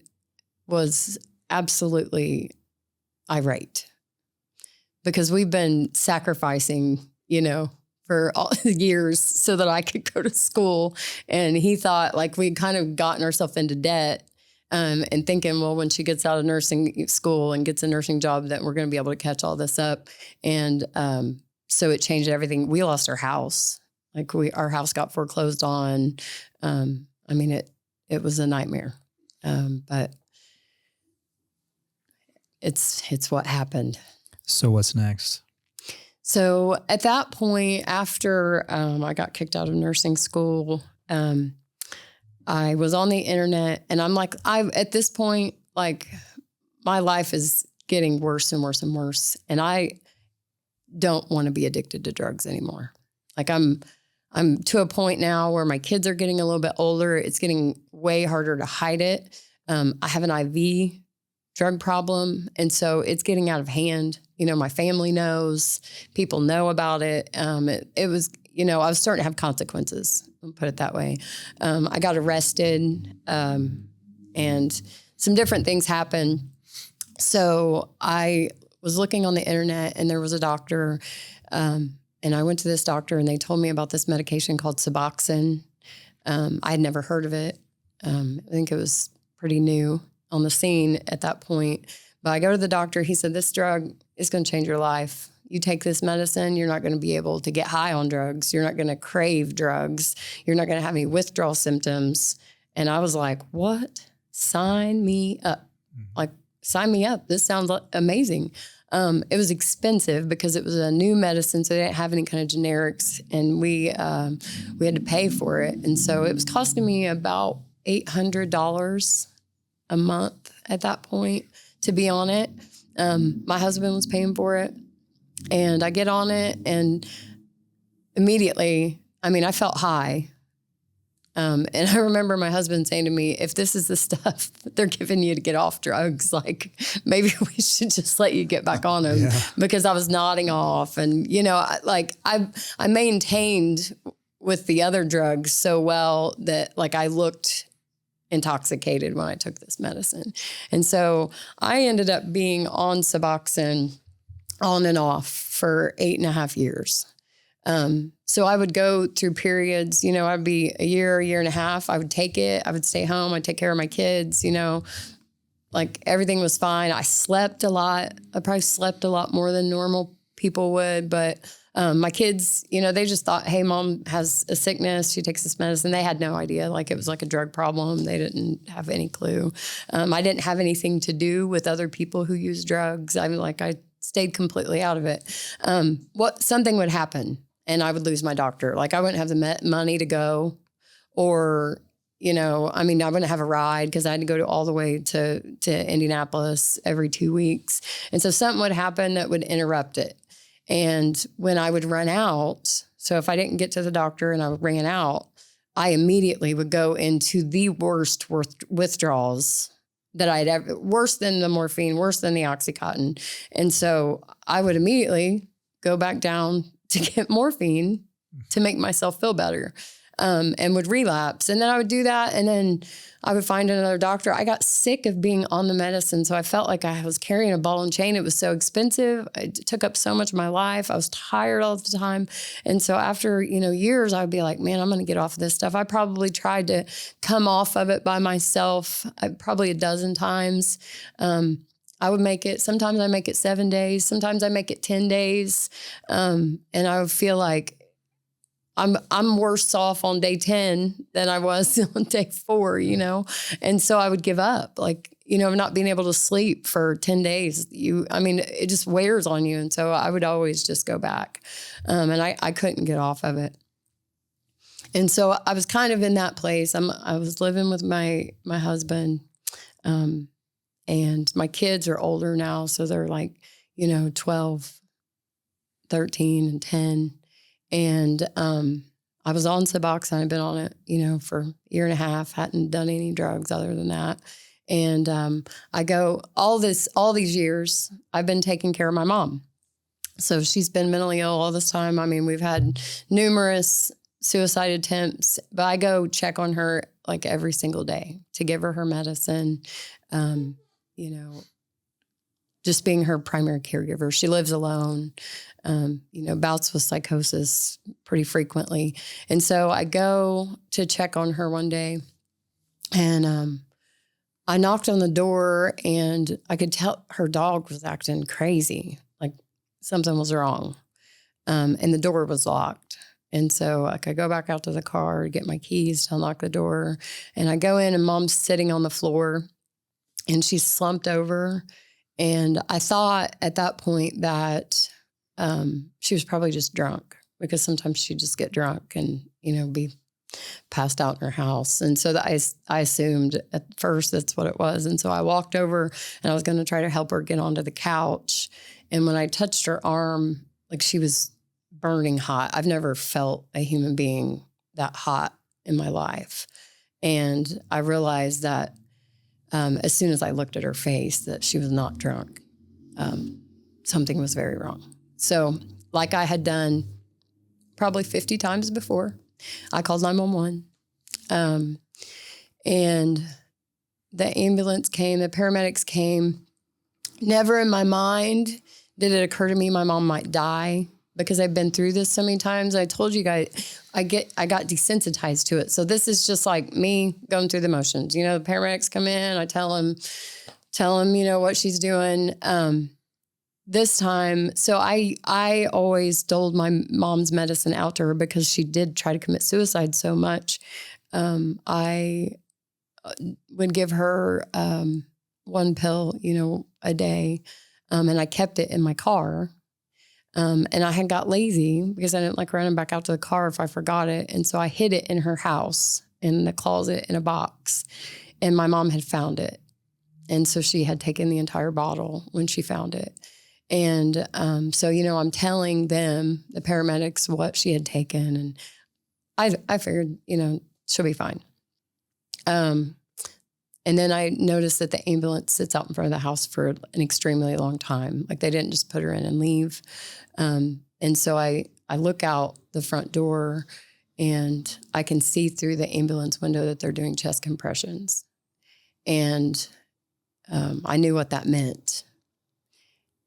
was absolutely irate because we've been sacrificing, for all years so that I could go to school. And he thought like we'd kind of gotten ourselves into debt. And thinking, well, when she gets out of nursing school and gets a nursing job, that we're going to be able to catch all this up. And so it changed everything. We lost our house. Like our house got foreclosed on. I mean, it was a nightmare. But it's what happened. So what's next? So at that point, after I got kicked out of nursing school, I was on the internet, and I'm like, at this point, like my life is getting worse and worse and worse. And I don't want to be addicted to drugs anymore. Like I'm to a point now where my kids are getting a little bit older. It's getting way harder to hide it. I have an IV drug problem. And so it's getting out of hand. My family knows, people know about it. It was, I was starting to have consequences. I'll put it that way. I got arrested, and some different things happened. So I was looking on the internet, and there was a doctor, and I went to this doctor, and they told me about this medication called Suboxone. I had never heard of it. I think it was pretty new on the scene at that point. But I go to the doctor. He said, this drug is going to change your life. You take this medicine, you're not going to be able to get high on drugs. You're not going to crave drugs. You're not going to have any withdrawal symptoms. And I was like, what? Sign me up. Like, sign me up. This sounds amazing. It was expensive because it was a new medicine, so they didn't have any kind of generics, and we had to pay for it. And so it was costing me about $800 a month at that point to be on it. My husband was paying for it. And I get on it, and immediately, I felt high. And I remember my husband saying to me, if this is the stuff that they're giving you to get off drugs, like maybe we should just let you get back on them, because I was nodding off. And, I maintained with the other drugs so well that like I looked intoxicated when I took this medicine. And so I ended up being on Suboxone on and off for 8.5 years. So I would go through periods, I'd be a year and a half. I would take it. I would stay home. I'd take care of my kids, like everything was fine. I slept a lot. I probably slept a lot more than normal people would, but my kids, they just thought, hey, mom has a sickness. She takes this medicine. They had no idea. Like it was like a drug problem. They didn't have any clue. I didn't have anything to do with other people who use drugs. I stayed completely out of it. Something would happen and I would lose my doctor. Like I wouldn't have the money to go, or, I wouldn't have a ride because I had to go all the way to Indianapolis every 2 weeks. And so something would happen that would interrupt it. And when I would run out, so if I didn't get to the doctor and I ran out, I immediately would go into the worst withdrawals that I'd ever, worse than the morphine, worse than the Oxycontin. And so I would immediately go back down to get morphine to make myself feel better, and would relapse. And then I would do that. And then I would find another doctor. I got sick of being on the medicine. So I felt like I was carrying a ball and chain. It was so expensive. It took up so much of my life. I was tired all the time. And so after, years, I would be like, man, I'm going to get off of this stuff. I probably tried to come off of it by myself, probably a dozen times. I would make it, sometimes I make it 7 days. Sometimes I make it 10 days. And I would feel like I'm worse off on day 10 than I was on day 4, And so I would give up, not being able to sleep for 10 days. It just wears on you. And so I would always just go back. And I couldn't get off of it. And so I was kind of in that place. I was living with my husband, and my kids are older now. So they're 12, 13 and 10. And I was on Suboxone. I'd been on it, for a year and a half, hadn't done any drugs other than that. And I go, all these years, I've been taking care of my mom. So she's been mentally ill all this time. I mean, we've had numerous suicide attempts, but I go check on her like every single day to give her medicine, you know, just being her primary caregiver. She lives alone, you know, bouts with psychosis pretty frequently. And so I go to check on her one day, and I knocked on the door, and I could tell her dog was acting crazy, like something was wrong. And the door was locked. And so like, I go back out to the car, get my keys to unlock the door, and I go in, and Mom's sitting on the floor, and she's slumped over. And I thought at that point that she was probably just drunk, because sometimes she'd just get drunk and, you know, be passed out in her house. And so I assumed at first that's what it was. And so I walked over, and I was going to try to help her get onto the couch. And when I touched her arm, like, she was burning hot. I've never felt a human being that hot in my life. And I realized that as soon as I looked at her face, that she was not drunk. Something was very wrong. So like I had done probably 50 times before, I called 911. And the ambulance came, the paramedics came. Never in my mind did it occur to me my mom might die, because I've been through this so many times. I told you guys, I got desensitized to it. So this is just like me going through the motions. You know, the paramedics come in, I tell them, you know, what she's doing. This time, so I always doled my mom's medicine out to her, because she did try to commit suicide so much. I would give her one pill, you know, a day, and I kept it in my car. And I had got lazy, because I didn't like running back out to the car if I forgot it. And so I hid it in her house, in the closet, in a box. And my mom had found it. And so she had taken the entire bottle when she found it. And so, you know, I'm telling them, the paramedics, what she had taken. And I figured, you know, she'll be fine. And then I noticed that the ambulance sits out in front of the house for an extremely long time. Like, they didn't just put her in and leave. And so I look out the front door, and I can see through the ambulance window that they're doing chest compressions. And I knew what that meant.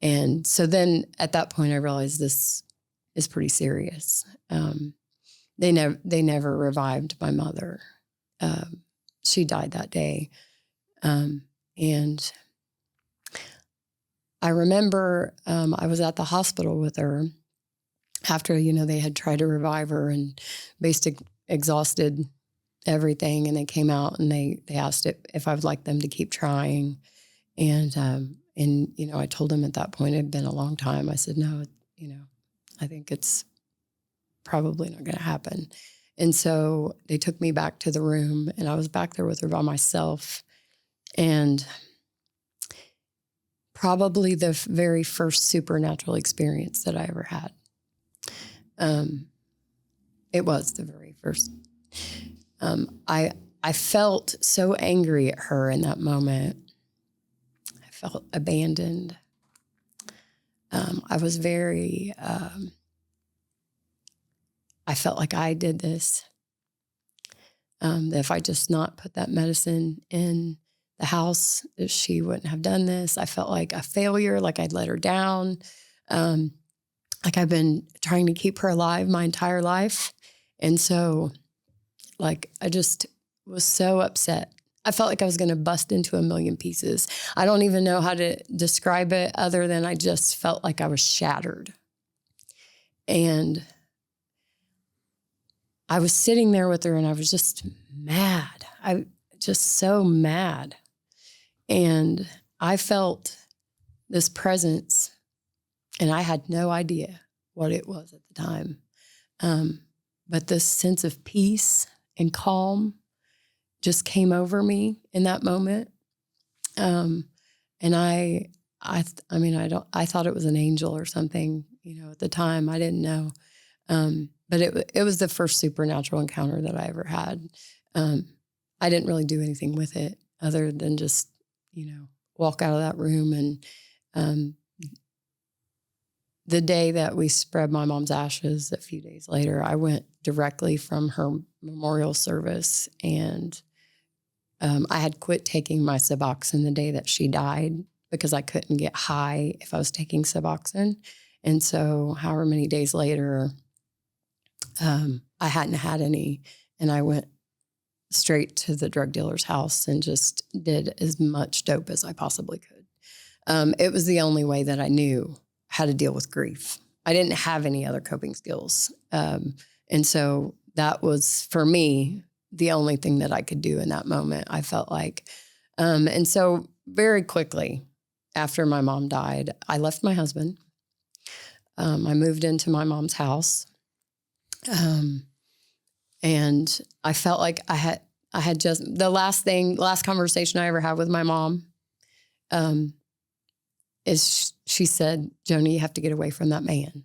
And so then at that point, I realized this is pretty serious. They never revived my mother. She died that day. And I remember I was at the hospital with her after, you know, they had tried to revive her and basically exhausted everything. And they came out, and they asked if I would like them to keep trying. And, you know, I told them at that point, it had been a long time. I said, no, you know, I think it's probably not going to happen. And so they took me back to the room, and I was back there with her by myself. And probably the very first supernatural experience that I ever had. It was the very first. I felt so angry at her in that moment. I felt abandoned. I was very, I felt like I did this. That if I just not put that medicine in the house, she wouldn't have done this. I felt like a failure, like I'd let her down. Like I've been trying to keep her alive my entire life. And so, like, I just was so upset. I felt like I was going to bust into a million pieces. I don't even know how to describe it, other than I just felt like I was shattered. And I was sitting there with her, and I was just mad. I just so mad. And I felt this presence, and I had no idea what it was at the time. But this sense of peace and calm just came over me in that moment. And I thought it was an angel or something, you know, at the time. I didn't know. But it was the first supernatural encounter that I ever had. I didn't really do anything with it. other than just, walk out of that room. And the day that we spread my mom's ashes, a few days later, I went directly from her memorial service, and I had quit taking my Suboxone the day that she died because I couldn't get high if I was taking Suboxone. And so however many days later, I hadn't had any, and I went straight to the drug dealer's house and just did as much dope as I possibly could. It was the only way that I knew how to deal with grief. I didn't have any other coping skills. And so that was, for me, the only thing that I could do in that moment, I felt like. And so very quickly after my mom died, I left my husband. I moved into my mom's house. And I felt like I had just, the last conversation I ever had with my mom, is she said, "Joni, you have to get away from that man,"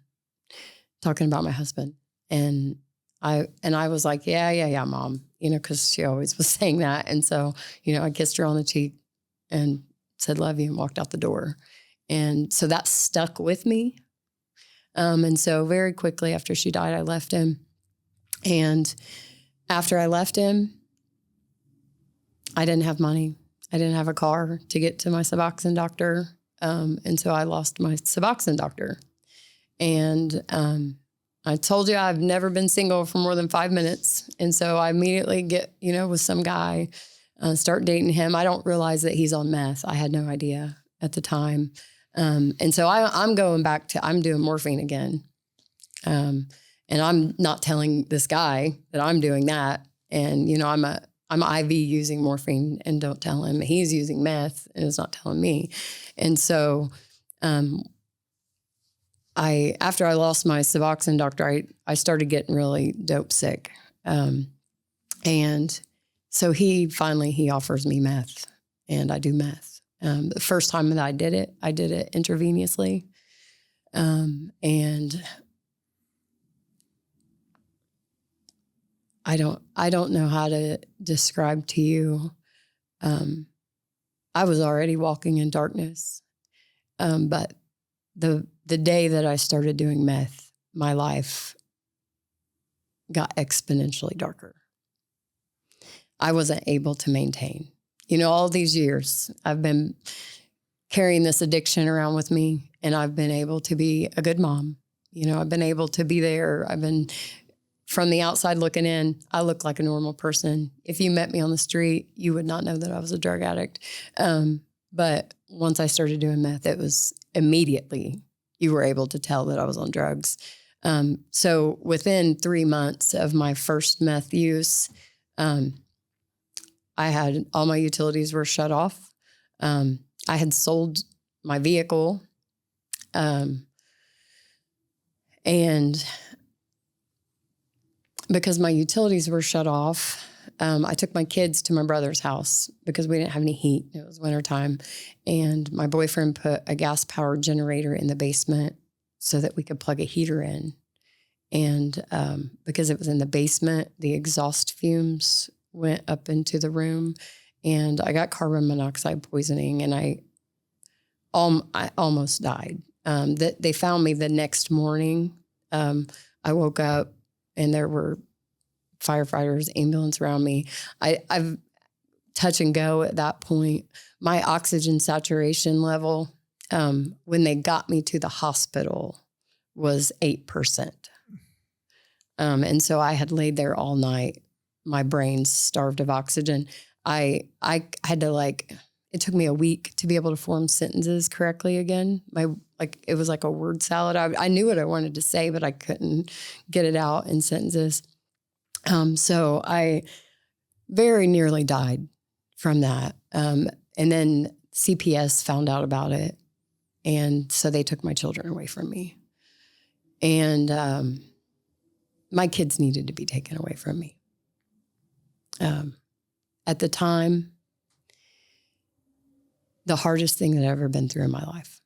talking about my husband. And I was like, yeah, Mom, cause she always was saying that. And so, I kissed her on the cheek and said, "Love you," and walked out the door. And so that stuck with me. And so very quickly after she died, I left him. And after I left him, I didn't have money. I didn't have a car to get to my Suboxone doctor. And so I lost my Suboxone doctor. And I told you I've never been single for more than 5 minutes. And so I immediately get, with some guy, start dating him. I don't realize that he's on meth. I had no idea at the time. And so I'm going back to, I'm doing morphine again. And I'm not telling this guy that I'm doing that. And, I'm IV using morphine and don't tell him. He's using meth and is not telling me. And so, after I lost my Suboxone doctor, I started getting really dope sick. And so he offers me meth, and I do meth. The first time that I did it intravenously. And I don't know how to describe to you. I was already walking in darkness. But the day that I started doing meth, my life got exponentially darker. I wasn't able to maintain. All these years I've been carrying this addiction around with me, and I've been able to be a good mom. I've been able to be there. I've been, from the outside looking in, I look like a normal person. If you met me on the street, you would not know that I was a drug addict. But once I started doing meth, it was immediately, you were able to tell that I was on drugs. So within 3 months of my first meth use, I had, all my utilities were shut off. I had sold my vehicle. And because my utilities were shut off, I took my kids to my brother's house because we didn't have any heat. It was wintertime. And my boyfriend put a gas-powered generator in the basement so that we could plug a heater in. And because it was in the basement, the exhaust fumes went up into the room, and I got carbon monoxide poisoning, and I almost died. They found me the next morning. I woke up and there were firefighters, ambulance around me. I've touch and go at that point. My oxygen saturation level, when they got me to the hospital, was 8%. And so I had laid there all night. My brain's starved of oxygen. I had to it took me a week to be able to form sentences correctly again. It was like a word salad. I knew what I wanted to say, but I couldn't get it out in sentences. So I very nearly died from that. And then CPS found out about it. And so they took my children away from me. And my kids needed to be taken away from me. At the time, the hardest thing that I've ever been through in my life.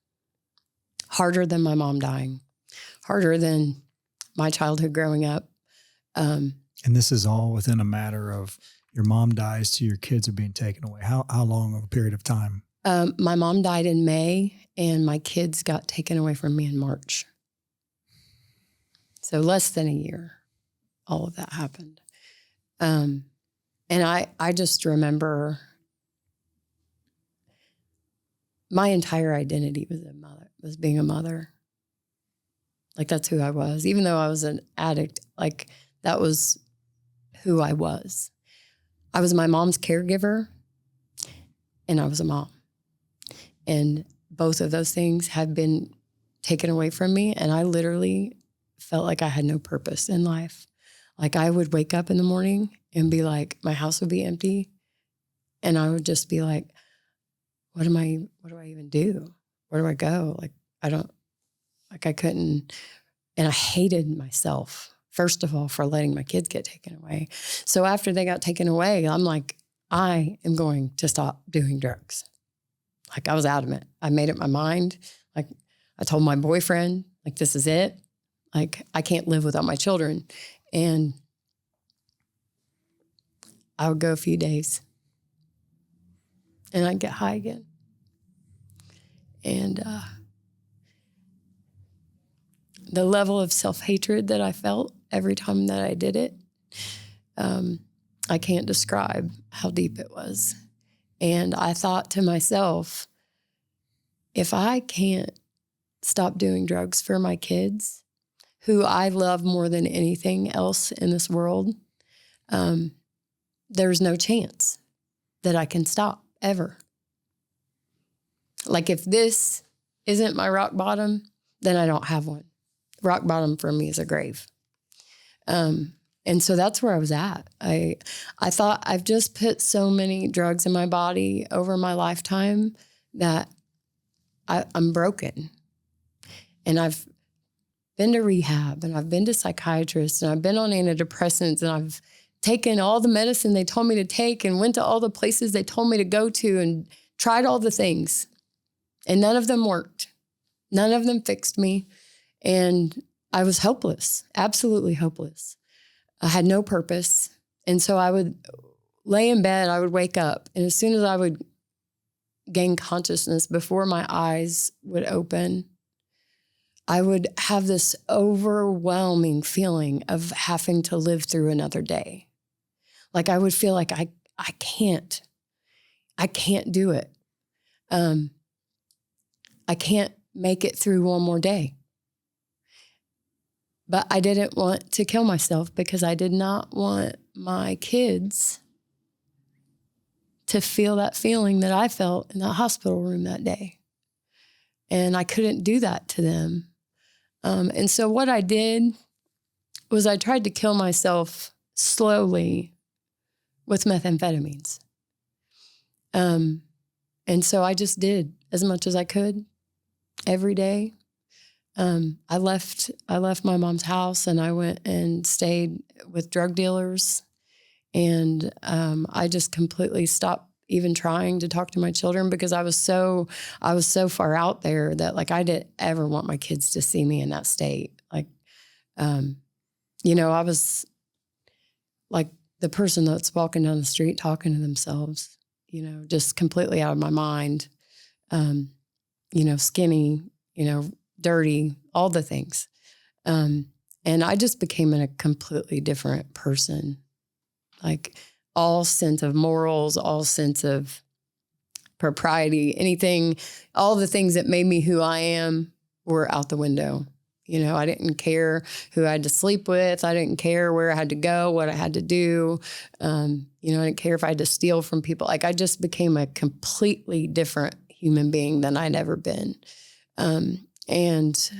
Harder than my mom dying. Harder than my childhood growing up. And this is all within a matter of, your mom dies to your kids are being taken away? How long of a period of time? My mom died in May, and my kids got taken away from me in March. So less than a year, all of that happened. And I just remember my entire identity was being a mother. Like, that's who I was. Even though I was an addict, like, that was who I was. I was my mom's caregiver, and I was a mom. And both of those things had been taken away from me, and I literally felt like I had no purpose in life. Like, I would wake up in the morning and be like, my house would be empty, and I would just be like, what do I even do? Where do I go? Like, I couldn't, and I hated myself, first of all, for letting my kids get taken away. So after they got taken away, I'm like, I am going to stop doing drugs. Like, I was adamant. I made up my mind. Like, I told my boyfriend, like, this is it. Like, I can't live without my children. And I would go a few days and I'd get high again. And the level of self-hatred that I felt every time that I did it, I can't describe how deep it was. And I thought to myself, if I can't stop doing drugs for my kids, who I love more than anything else in this world, there's no chance that I can stop ever. Like, if this isn't my rock bottom, then I don't have one. Rock bottom for me is a grave. And so that's where I was at. I thought I've just put so many drugs in my body over my lifetime that I'm broken. And I've been to rehab, and I've been to psychiatrists, and I've been on antidepressants, and I've taken all the medicine they told me to take and went to all the places they told me to go to and tried all the things. And none of them worked. None of them fixed me. And I was hopeless, absolutely hopeless. I had no purpose. And so I would lay in bed, I would wake up, and as soon as I would gain consciousness, before my eyes would open, I would have this overwhelming feeling of having to live through another day. Like, I would feel like I can't do it. I can't make it through one more day. But I didn't want to kill myself because I did not want my kids to feel that feeling that I felt in that hospital room that day. And I couldn't do that to them. And so what I did was I tried to kill myself slowly with methamphetamines. And so I just did as much as I could every day. I left my mom's house and I went and stayed with drug dealers. And I just completely stopped even trying to talk to my children because I was so far out there that, like, I didn't ever want my kids to see me in that state. Like, I was like the person that's walking down the street talking to themselves, just completely out of my mind, skinny, dirty, all the things. And I just became a completely different person. Like, all sense of morals, all sense of propriety, anything, all the things that made me who I am were out the window. I didn't care who I had to sleep with. I didn't care where I had to go, what I had to do. I didn't care if I had to steal from people. Like, I just became a completely different human being than I'd ever been. And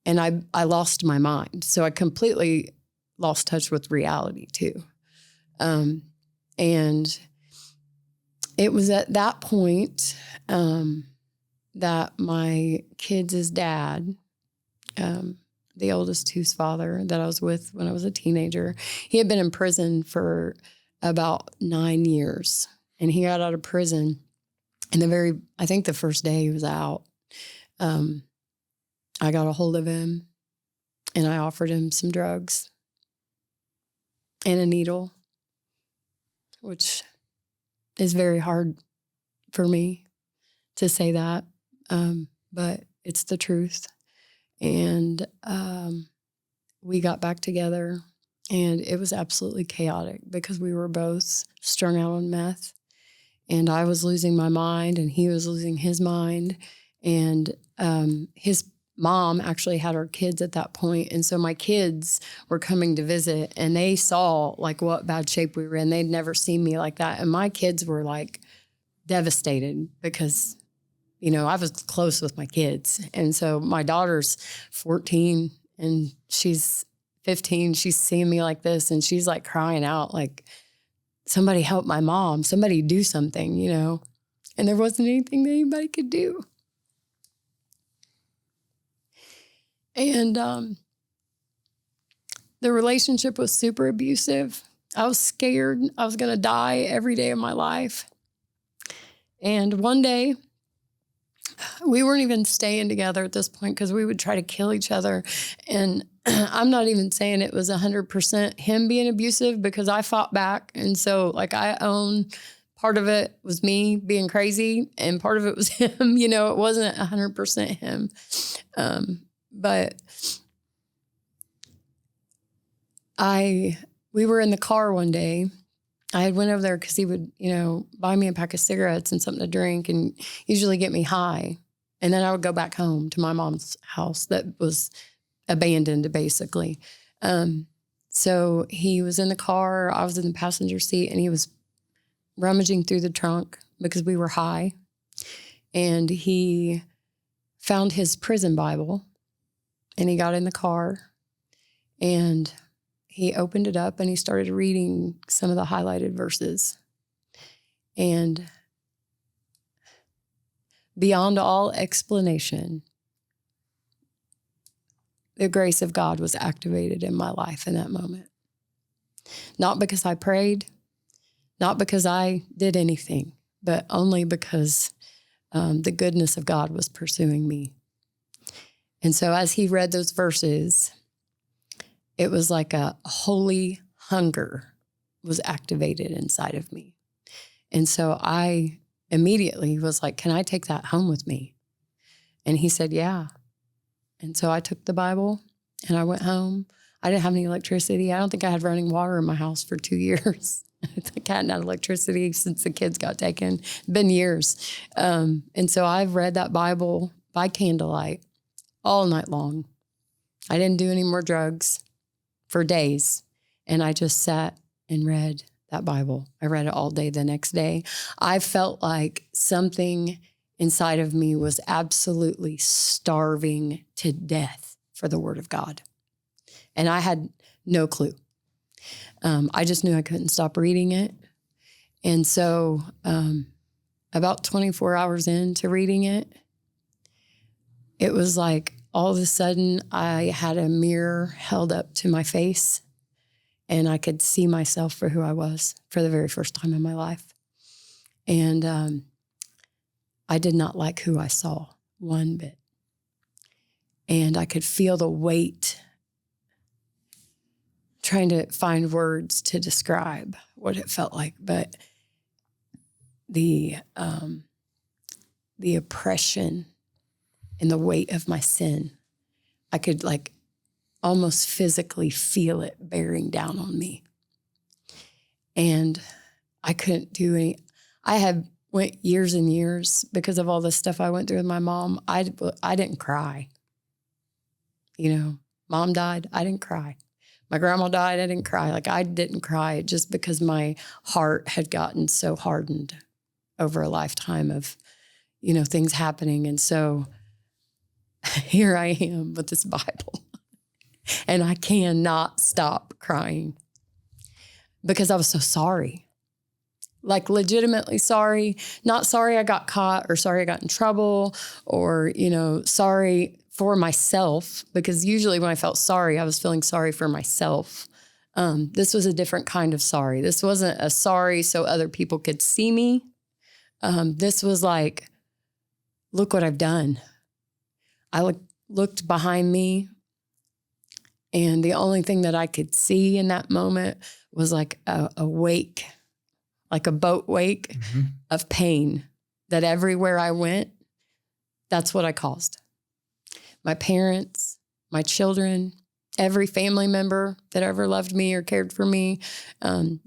I lost my mind. So I completely lost touch with reality too. And it was at that point that my kids' dad, the oldest two's father that I was with when I was a teenager, he had been in prison for about 9 years. And he got out of prison, and I think the first day he was out, I got a hold of him and I offered him some drugs and a needle. which is very hard for me to say that, but it's the truth. And we got back together, and it was absolutely chaotic because we were both strung out on meth, and I was losing my mind and he was losing his mind. And his mom actually had our kids at that point. And so my kids were coming to visit, and they saw like what bad shape we were in. They'd never seen me like that. And my kids were like devastated because, you know, I was close with my kids. And so my daughter's 14 and she's 15. She's seeing me like this, and she's like crying out like, somebody help my mom, somebody do something, you know. And there wasn't anything that anybody could do. And the relationship was super abusive. I was scared I was going to die every day of my life. And one day, we weren't even staying together at this point because we would try to kill each other. And I'm not even saying it was 100% him being abusive, because I fought back. And so like I own part of it was me being crazy and part of it was him. You know, it wasn't 100% him. But we were in the car one day. I had went over there because he would, you know, buy me a pack of cigarettes and something to drink and usually get me high. And then I would go back home to my mom's house that was abandoned, basically. So he was in the car, I was in the passenger seat, and he was rummaging through the trunk because we were high. And he found his prison Bible, and he got in the car, and he opened it up, and he started reading some of the highlighted verses. And beyond all explanation, the grace of God was activated in my life in that moment. Not because I prayed, not because I did anything, but only because the goodness of God was pursuing me. And so as he read those verses, it was like a holy hunger was activated inside of me. And so I immediately was like, can I take that home with me? And he said, yeah. And so I took the Bible and I went home. I didn't have any electricity. I don't think I had running water in my house for 2 years. I think I hadn't had electricity since the kids got taken. It's been years. And so I've read that Bible by candlelight all night long. I didn't do any more drugs for days. And I just sat and read that Bible. I read it all day the next day. I felt like something inside of me was absolutely starving to death for the Word of God. And I had no clue. I just knew I couldn't stop reading it. And so about 24 hours into reading it, it was like all of a sudden I had a mirror held up to my face, and I could see myself for who I was for the very first time in my life. And I did not like who I saw one bit. And I could feel the weight, trying to find words to describe what it felt like. But the oppression and the weight of my sin, I could like almost physically feel it bearing down on me. And I couldn't do any. I had went years and years because of all the stuff I went through with my mom. I didn't cry. You know, mom died, I didn't cry. My grandma died, I didn't cry. Like I didn't cry just because my heart had gotten so hardened over a lifetime of, you know, things happening. And so here I am with this Bible and I cannot stop crying because I was so sorry. Like legitimately sorry, not sorry I got caught or sorry I got in trouble or, you know, sorry for myself, because usually when I felt sorry, I was feeling sorry for myself. This was a different kind of sorry. This wasn't a sorry so other people could see me. This was like, look what I've done. I looked behind me, and the only thing that I could see in that moment was like a wake like a boat wake of pain that everywhere I went, that's what I caused. My parents, my children, every family member that ever loved me or cared for me,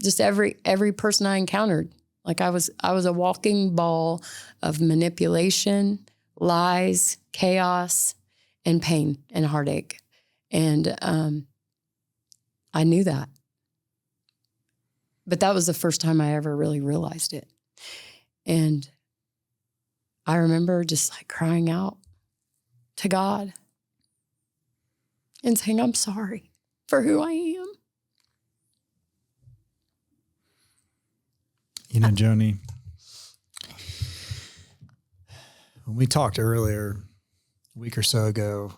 just every person I encountered. Like I was a walking ball of manipulation, lies, chaos, and pain and heartache. And I knew that. But that was the first time I ever really realized it. And I remember just like crying out to God and saying, I'm sorry for who I am. You know, Joni, when we talked earlier, a week or so ago,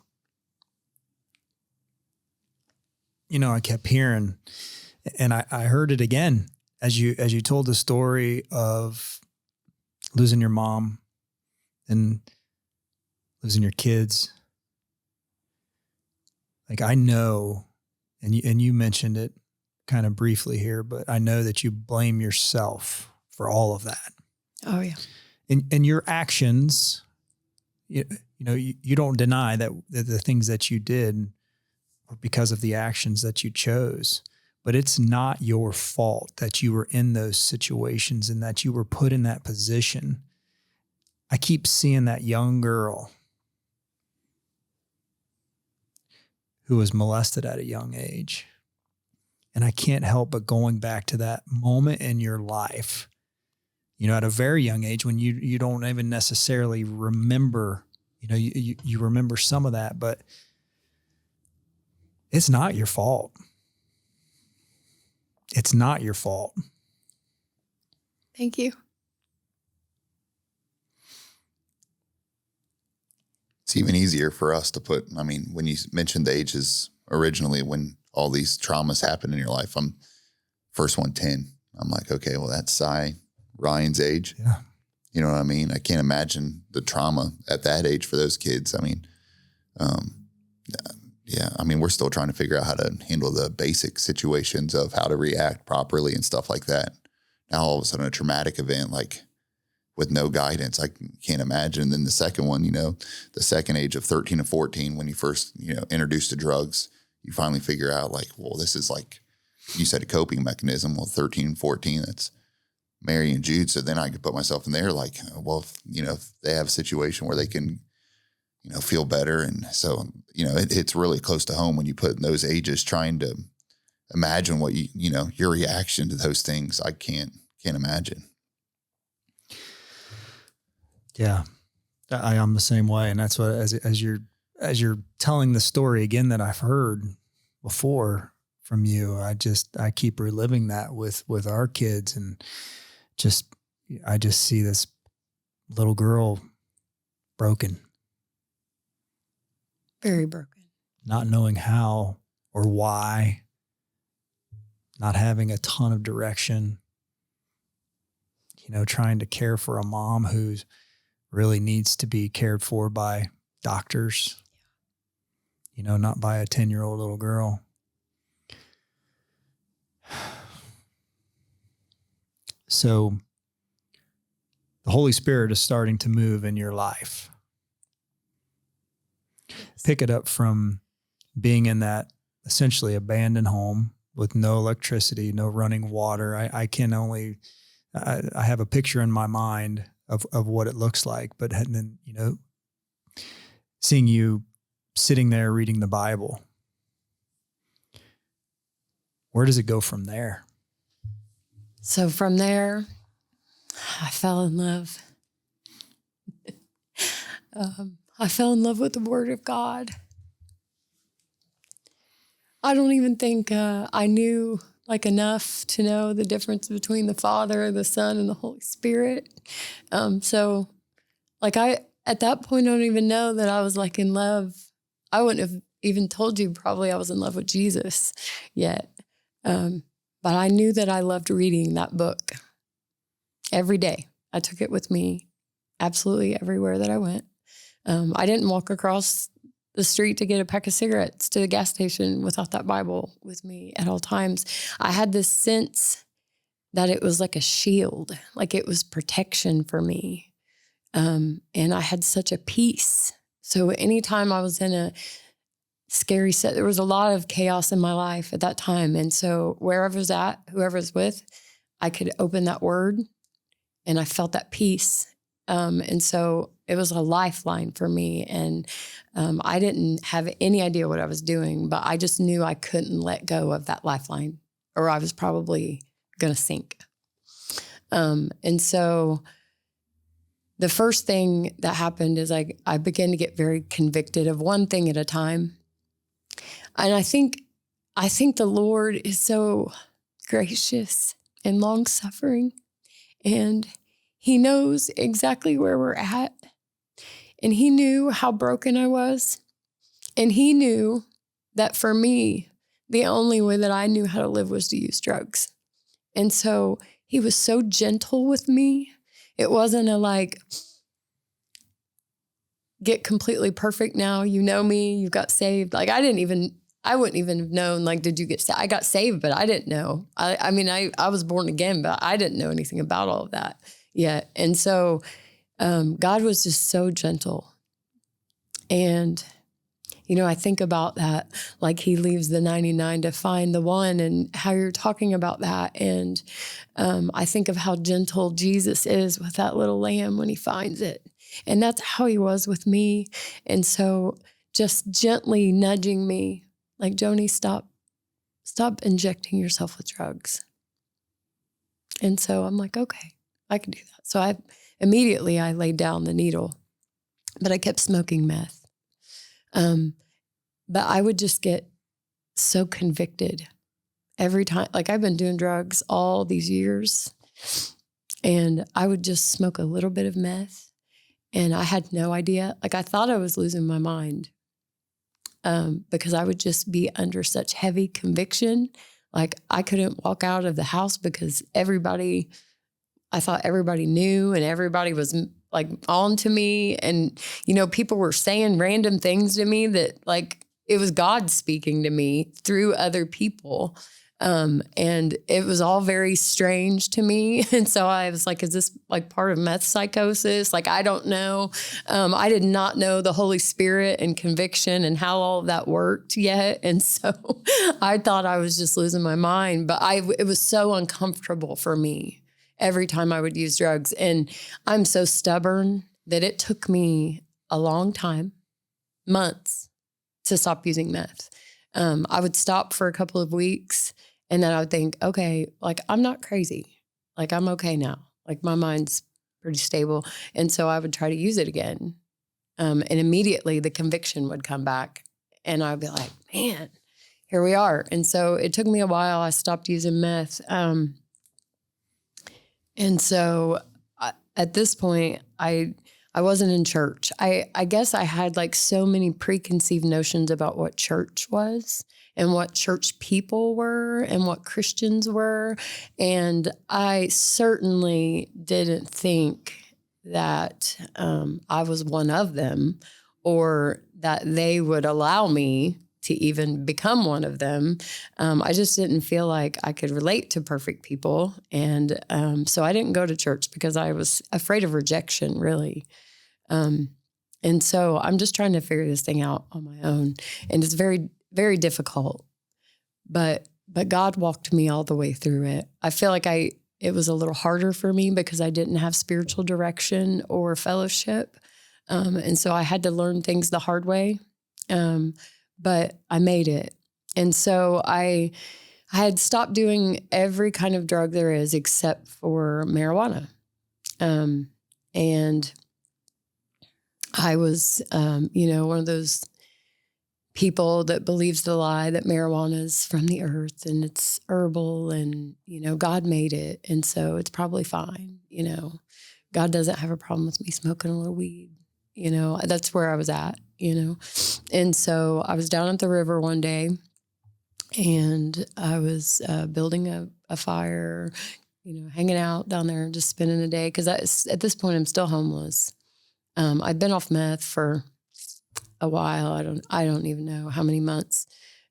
you know, I kept hearing, and I heard it again as you told the story of losing your mom and losing your kids. Like I know, and you mentioned it kind of briefly here, but I know that you blame yourself for all of that. Oh yeah. And your actions, you know, you don't deny that the things that you did were because of the actions that you chose, but it's not your fault that you were in those situations and that you were put in that position. I keep seeing that young girl who was molested at a young age. And I can't help but going back to that moment in your life, you know, at a very young age when you don't even necessarily remember, you know, you remember some of that, but it's not your fault. It's not your fault. Thank you. It's even easier for us to put, I mean, when you mentioned the ages originally, when all these traumas happen in your life, I'm first one, 10. I'm like, okay, well, that's Ryan's age. Yeah. You know what I mean? I can't imagine the trauma at that age for those kids. I mean, yeah, I mean, we're still trying to figure out how to handle the basic situations of how to react properly and stuff like that. Now, all of a sudden, a traumatic event, like with no guidance, I can't imagine. And then the second one, you know, the second age of 13 and 14, when you first, you know, introduced to drugs, you finally figure out like, well, this is like, you said a coping mechanism. Well, 13 and 14, that's Mary and Jude. So then I could put myself in there like, well, if, you know, if they have a situation where they can, you know, feel better. And so, you know, it's really close to home when you put in those ages trying to imagine what you know, your reaction to those things. I can't imagine. Yeah, I am the same way. And that's what, as you're telling the story again that I've heard before from you, I keep reliving that with our kids, and I just see this little girl broken. Very broken. Not knowing how or why, not having a ton of direction, you know, trying to care for a mom who's really needs to be cared for by doctors, you know, not by a 10-year-old little girl. So the Holy Spirit is starting to move in your life. Pick it up from being in that essentially abandoned home with no electricity, no running water. I have a picture in my mind of what it looks like, but then, you know, seeing you sitting there reading the Bible, where does it go from there? So from there, I fell in love. I fell in love with the Word of God. I don't even think I knew like enough to know the difference between the Father, the Son, and the Holy Spirit. So like at that point, I don't even know that I was like in love. I wouldn't have even told you probably I was in love with Jesus yet. But I knew that I loved reading that book every day. I took it with me absolutely everywhere that I went. I didn't walk across the street to get a pack of cigarettes to the gas station without that Bible with me at all times. I had this sense that it was like a shield, like it was protection for me. And I had such a peace. So anytime I was in a scary set, there was a lot of chaos in my life at that time. And so wherever I was at, whoever I was with, I could open that word and I felt that peace. And so it was a lifeline for me. And I didn't have any idea what I was doing, but I just knew I couldn't let go of that lifeline or I was probably going to sink. And so the first thing that happened is I began to get very convicted of one thing at a time. And I think the Lord is so gracious and long-suffering, and he knows exactly where we're at. And he knew how broken I was. And he knew that for me, the only way that I knew how to live was to use drugs. And so he was so gentle with me. It wasn't a get completely perfect now. You know me, you got saved. I wouldn't even have known, did you get saved? I got saved, but I didn't know. I was born again, but I didn't know anything about all of that yet. And so God was just so gentle. And, I think about that, he leaves the 99 to find the one, and how you're talking about that. And I think of how gentle Jesus is with that little lamb when he finds it. And that's how he was with me. And so just gently nudging me, Joni, stop injecting yourself with drugs. And so I'm like, okay, I can do that. So I immediately laid down the needle, but I kept smoking meth. But I would just get so convicted every time. I've been doing drugs all these years, and I would just smoke a little bit of meth, and I had no idea. I thought I was losing my mind because I would just be under such heavy conviction. I couldn't walk out of the house because I thought everybody knew, and everybody was on to me. And, people were saying random things to me that it was God speaking to me through other people. And it was all very strange to me. And so I was like, is this part of meth psychosis? I don't know. I did not know the Holy Spirit and conviction and how all of that worked yet. And so I thought I was just losing my mind, but it was so uncomfortable for me every time I would use drugs. And I'm so stubborn that it took me a long time, months, to stop using meth. I would stop for a couple of weeks, and then I would think, okay, I'm not crazy. I'm okay now. My mind's pretty stable. And so I would try to use it again. And immediately the conviction would come back, and I'd be like, man, here we are. And so it took me a while. I stopped using meth. And so at this point, I wasn't in church. I guess I had so many preconceived notions about what church was and what church people were and what Christians were. And I certainly didn't think that I was one of them, or that they would allow me to even become one of them. I just didn't feel like I could relate to perfect people. And so I didn't go to church because I was afraid of rejection, really. And so I'm just trying to figure this thing out on my own. And it's very, very difficult. But God walked me all the way through it. I feel like it was a little harder for me because I didn't have spiritual direction or fellowship. And so I had to learn things the hard way. But I made it. And so I had stopped doing every kind of drug there is except for marijuana. And I was, one of those people that believes the lie that marijuana is from the earth and it's herbal and, God made it. And so it's probably fine. God doesn't have a problem with me smoking a little weed. That's where I was at, And so I was down at the river one day, and I was building a fire, hanging out down there, just spending the day. Because at this point, I'm still homeless. I'd been off meth for a while. I don't even know how many months.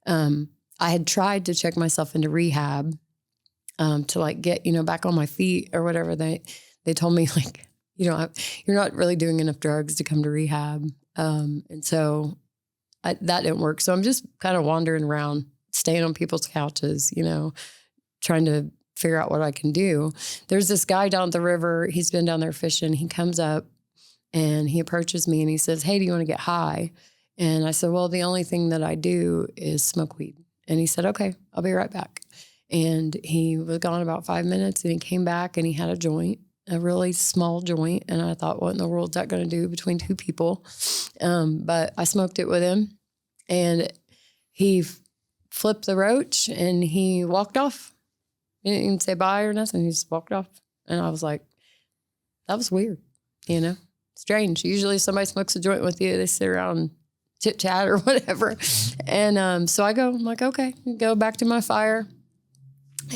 I had tried to check myself into rehab to like get, back on my feet or whatever. They told me like, you're not really doing enough drugs to come to rehab. And so that didn't work. So I'm just kind of wandering around, staying on people's couches, trying to figure out what I can do. There's this guy down at the river. He's been down there fishing. He comes up and he approaches me and he says, "Hey, do you want to get high?" And I said, "Well, the only thing that I do is smoke weed." And he said, "Okay, I'll be right back." And he was gone about 5 minutes and he came back and he had a joint, a really small joint. And I thought, what in the world is that going to do between two people? But I smoked it with him and he flipped the roach and he walked off. He didn't even say bye or nothing. He just walked off. And I was like, that was weird, strange. Usually somebody smokes a joint with you, they sit around and chit chat or whatever. And so I'm like, okay, go back to my fire.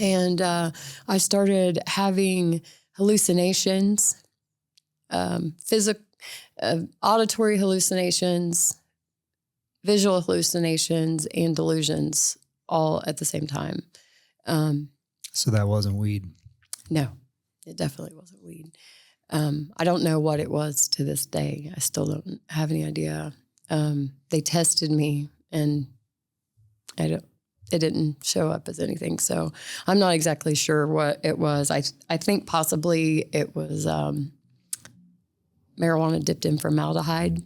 And I started having hallucinations, auditory hallucinations, visual hallucinations, and delusions all at the same time. So that wasn't weed? No, it definitely wasn't weed. I don't know what it was to this day. I still don't have any idea. They tested me and it didn't show up as anything. So I'm not exactly sure what it was. I think possibly it was marijuana dipped in formaldehyde,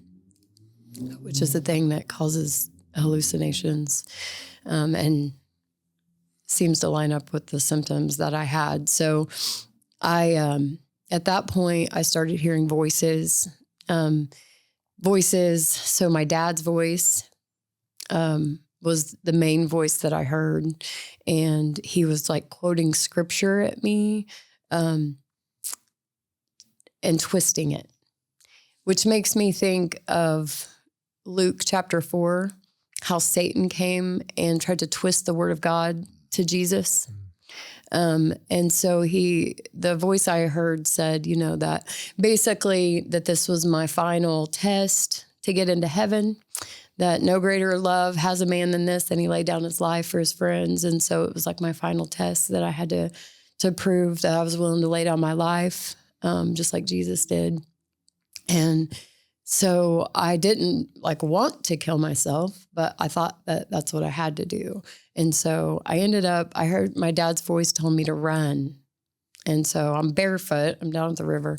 which is the thing that causes hallucinations, and seems to line up with the symptoms that I had. So I, at that point, I started hearing voices. So my dad's voice was the main voice that I heard. And he was like quoting scripture at me and twisting it, which makes me think of Luke chapter 4, how Satan came and tried to twist the word of God to Jesus. And so the voice I heard said, that basically that this was my final test to get into heaven, that no greater love has a man than this, and he laid down his life for his friends. And so it was like my final test that I had to prove that I was willing to lay down my life, just like Jesus did. And so I didn't want to kill myself, but I thought that that's what I had to do. And so I heard my dad's voice telling me to run. And so I'm barefoot, I'm down at the river,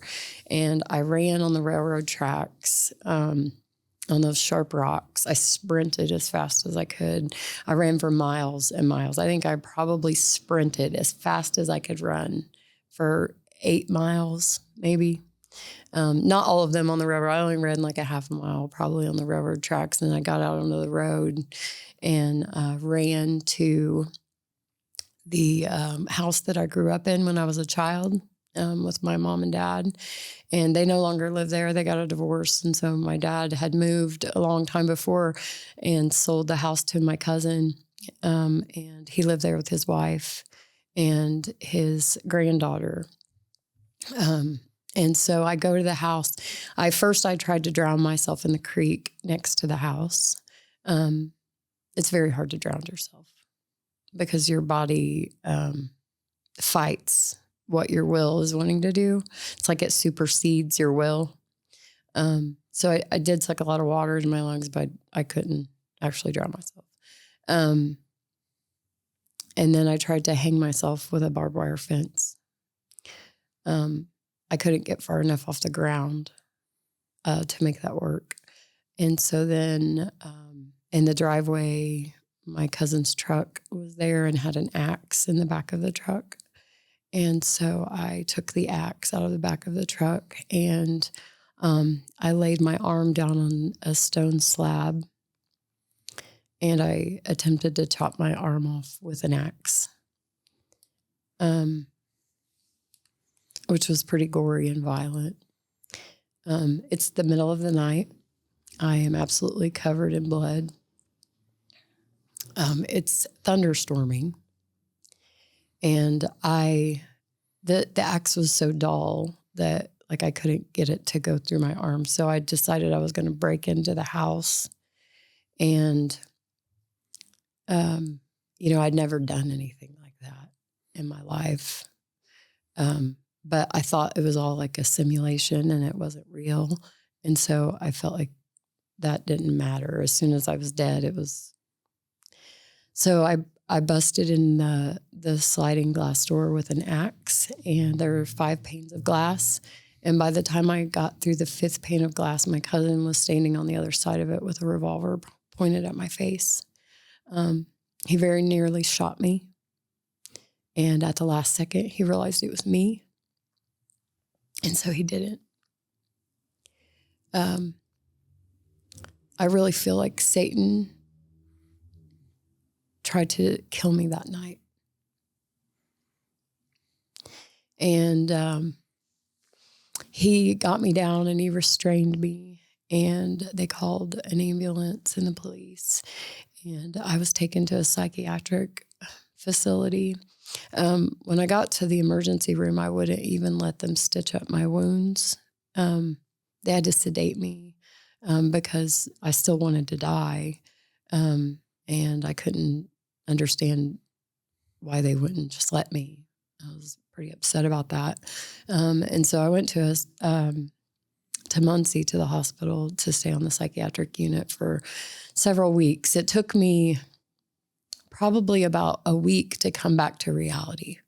and I ran on the railroad tracks, on those sharp rocks. I sprinted as fast as I could. I ran for miles and miles. I think I probably sprinted as fast as I could run for 8 miles, maybe. Not all of them on the railroad. I only ran like a half a mile probably on the railroad tracks. And I got out onto the road and ran to the house that I grew up in when I was a child with my mom and dad. And they no longer live there. They got a divorce. And so my dad had moved a long time before and sold the house to my cousin. And he lived there with his wife and his granddaughter. And so I go to the house. I tried to drown myself in the creek next to the house. It's very hard to drown yourself because your body fights what your will is wanting to do. It's like it supersedes your will. So I did suck a lot of water in my lungs, but I couldn't actually drown myself. And then I tried to hang myself with a barbed wire fence. I couldn't get far enough off the ground to make that work. And so then in the driveway, my cousin's truck was there and had an axe in the back of the truck. And so I took the axe out of the back of the truck and I laid my arm down on a stone slab and I attempted to chop my arm off with an axe. Which was pretty gory and violent. It's the middle of the night. I am absolutely covered in blood. It's thunderstorming. And the axe was so dull that I couldn't get it to go through my arm. So I decided I was going to break into the house. And, I'd never done anything like that. in my life. But I thought it was all like a simulation and it wasn't real. And so I felt like that didn't matter. As soon as I was dead, it was. So I busted in the sliding glass door with an axe, and there were 5 panes of glass. And by the time I got through the 5th pane of glass, my cousin was standing on the other side of it with a revolver pointed at my face. He very nearly shot me. And at the last second, he realized it was me. And so he didn't. I really feel like Satan tried to kill me that night. And he got me down and he restrained me, and they called an ambulance and the police, and I was taken to a psychiatric facility. When I got to the emergency room, I wouldn't even let them stitch up my wounds. They had to sedate me because I still wanted to die. And I couldn't understand why they wouldn't just let me. I was pretty upset about that. And so I went to Muncie, to the hospital, to stay on the psychiatric unit for several weeks. It took me probably about a week to come back to reality,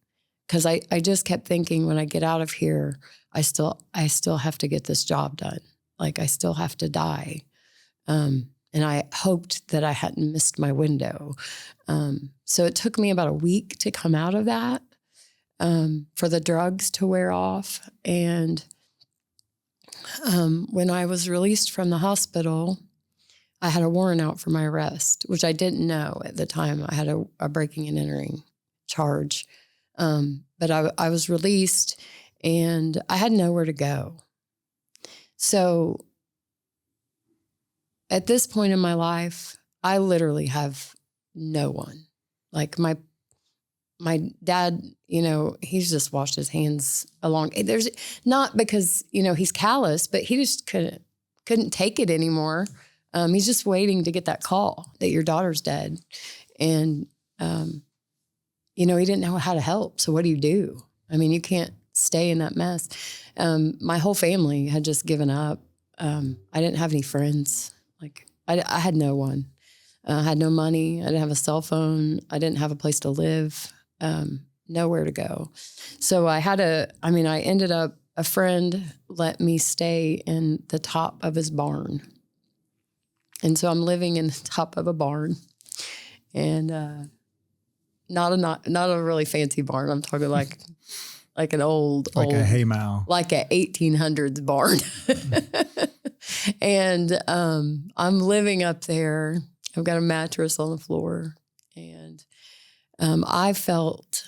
because I just kept thinking, when I get out of here, I still have to get this job done. Like, I still have to die. And I hoped that I hadn't missed my window. So it took me about a week to come out of that, for the drugs to wear off. And when I was released from the hospital, I had a warrant out for my arrest, which I didn't know at the time. I had a breaking and entering charge. But I was released, and I had nowhere to go. So at this point in my life, I literally have no one. Like, my dad, he's just washed his hands along. There's not because, he's callous, but he just couldn't take it anymore. He's just waiting to get that call that your daughter's dead. And, he didn't know how to help. So what do you do? I mean, you can't stay in that mess. My whole family had just given up. I didn't have any friends. Like, I had no one. I had no money. I didn't have a cell phone. I didn't have a place to live. Nowhere to go. So I ended up, a friend let me stay in the top of his barn. And so I'm living in the top of a barn, and not a really fancy barn. I'm talking like an old a haymow, like a 1800s barn. And I'm living up there. I've got a mattress on the floor, and I felt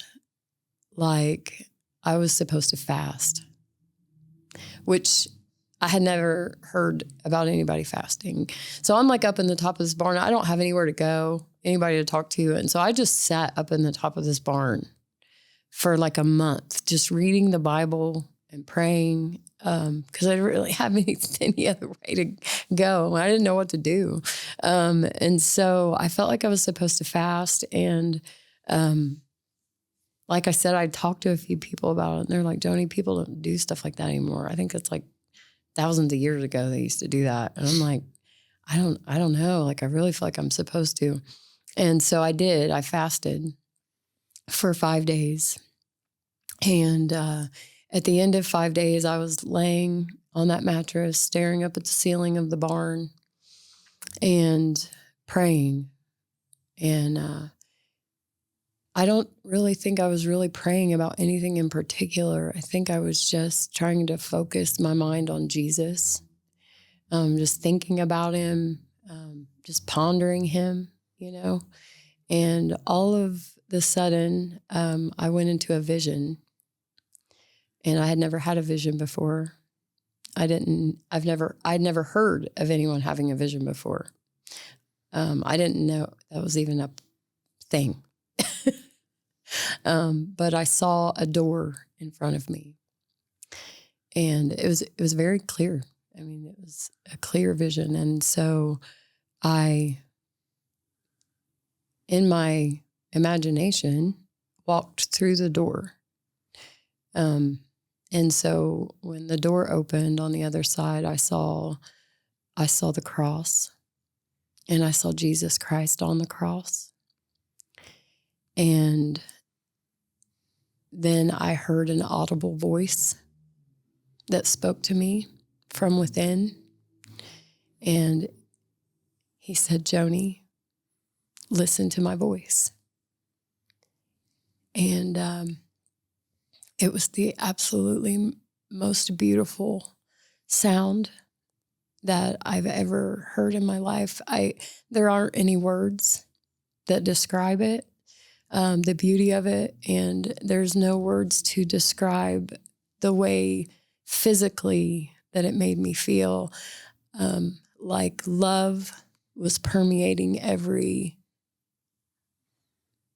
like I was supposed to fast, which I had never heard about anybody fasting. So I'm like up in the top of this barn. I don't have anywhere to go, anybody to talk to. And so I just sat up in the top of this barn for like a month, just reading the Bible and praying, because I didn't really have any other way to go. I didn't know what to do. And so I felt like I was supposed to fast. And like I said, I talked to a few people about it, and they're like, Joni, people don't do stuff like that anymore. I think it's like thousands of years ago they used to do that. And I'm like, I don't know. Like, I really feel like I'm supposed to. And so I did. I fasted for 5 days. And at the end of 5 days, I was laying on that mattress, staring up at the ceiling of the barn and praying. And I don't really think I was really praying about anything in particular. I think I was just trying to focus my mind on Jesus, just thinking about him, just pondering him, And all of the sudden, I went into a vision, and I had never had a vision before. I'd never heard of anyone having a vision before. I didn't know that was even a thing. But I saw a door in front of me, and it was very clear. I mean, it was a clear vision. And so in my imagination, walked through the door. And so when the door opened on the other side, I saw the cross, and I saw Jesus Christ on the cross. And then I heard an audible voice that spoke to me from within. And he said, "Joni, listen to my voice." And it was the absolutely most beautiful sound that I've ever heard in my life. There aren't any words that describe it, the beauty of it, and there's no words to describe the way physically that it made me feel, like love was permeating every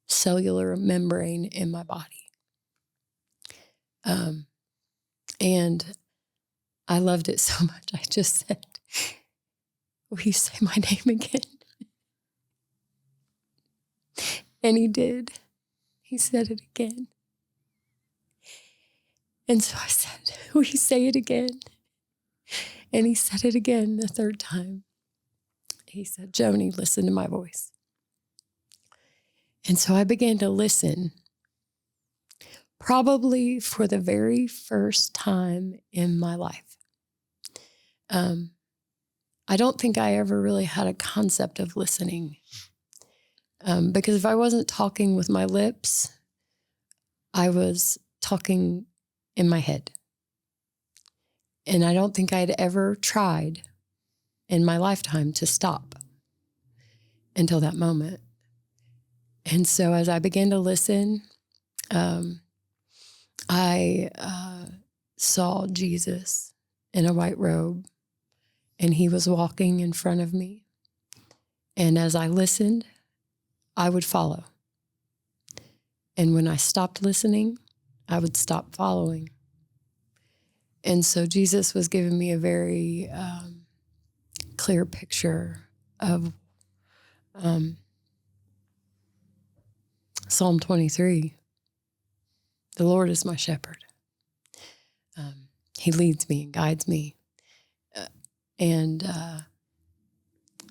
cellular membrane in my body. And I loved it so much. I just said, "Will you say my name again?" And he did. He said it again. And so I said, "Will you say it again?" And he said it again the third time. He said, "Joni, listen to my voice." And so I began to listen, probably for the very first time in my life. I don't think I ever really had a concept of listening, because if I wasn't talking with my lips, I was talking in my head. And I don't think I'd ever tried in my lifetime to stop until that moment. And so as I began to listen, I saw Jesus in a white robe, and he was walking in front of me. And as I listened, I would follow. And when I stopped listening, I would stop following. And so Jesus was giving me a very clear picture of Psalm 23. The Lord is my shepherd. He leads me and guides me. And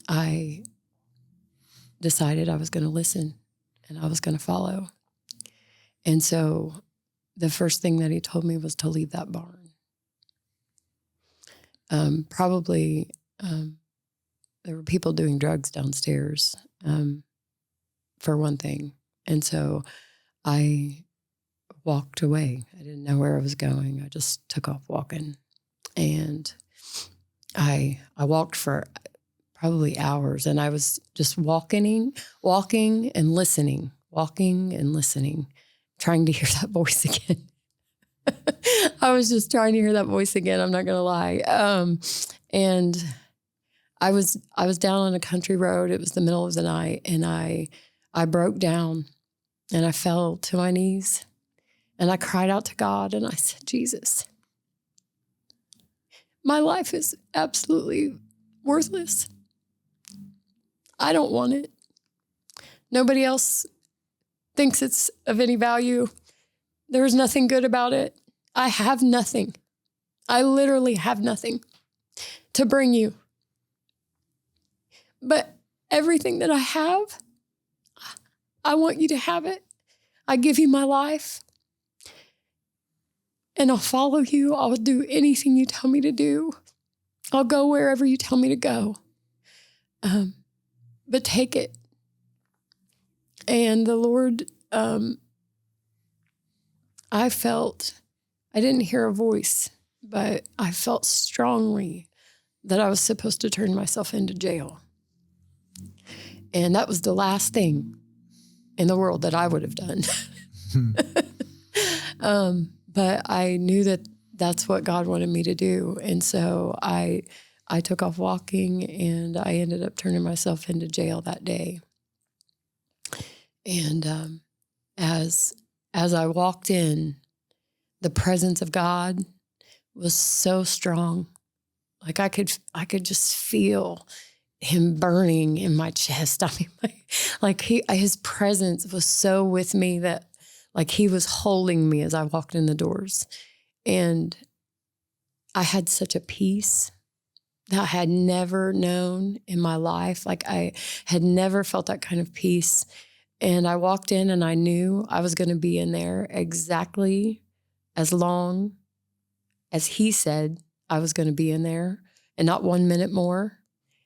I decided I was going to listen and I was going to follow. And so the first thing that he told me was to leave that barn. Probably there were people doing drugs downstairs, for one thing. And so I walked away. I didn't know where I was going. I just took off walking. And I walked for probably hours, and I was just walking and listening, trying to hear that voice again. I was just trying to hear that voice again. I'm not going to lie. And I was down on a country road. It was the middle of the night, and I broke down and I fell to my knees and I cried out to God and I said, "Jesus, my life is absolutely worthless. I don't want it. Nobody else thinks it's of any value. There's nothing good about it. I have nothing. I literally have nothing to bring you. But everything that I have, I want you to have it. I give you my life. And I'll follow you. I'll do anything you tell me to do. I'll go wherever you tell me to go. But take it." And the Lord, I didn't hear a voice, but I felt strongly that I was supposed to turn myself into jail. And that was the last thing in the world that I would have done. But I knew that that's what God wanted me to do. And so I took off walking, and I ended up turning myself into jail that day. And as I walked in, the presence of God was so strong. Like I could just feel him burning in my chest. I mean, his presence was so with me that Like he was holding me as I walked in the doors. And I had such a peace that I had never known in my life. Like I had never felt that kind of peace. And I walked in and I knew I was going to be in there exactly as long as he said I was going to be in there, and not 1 minute more.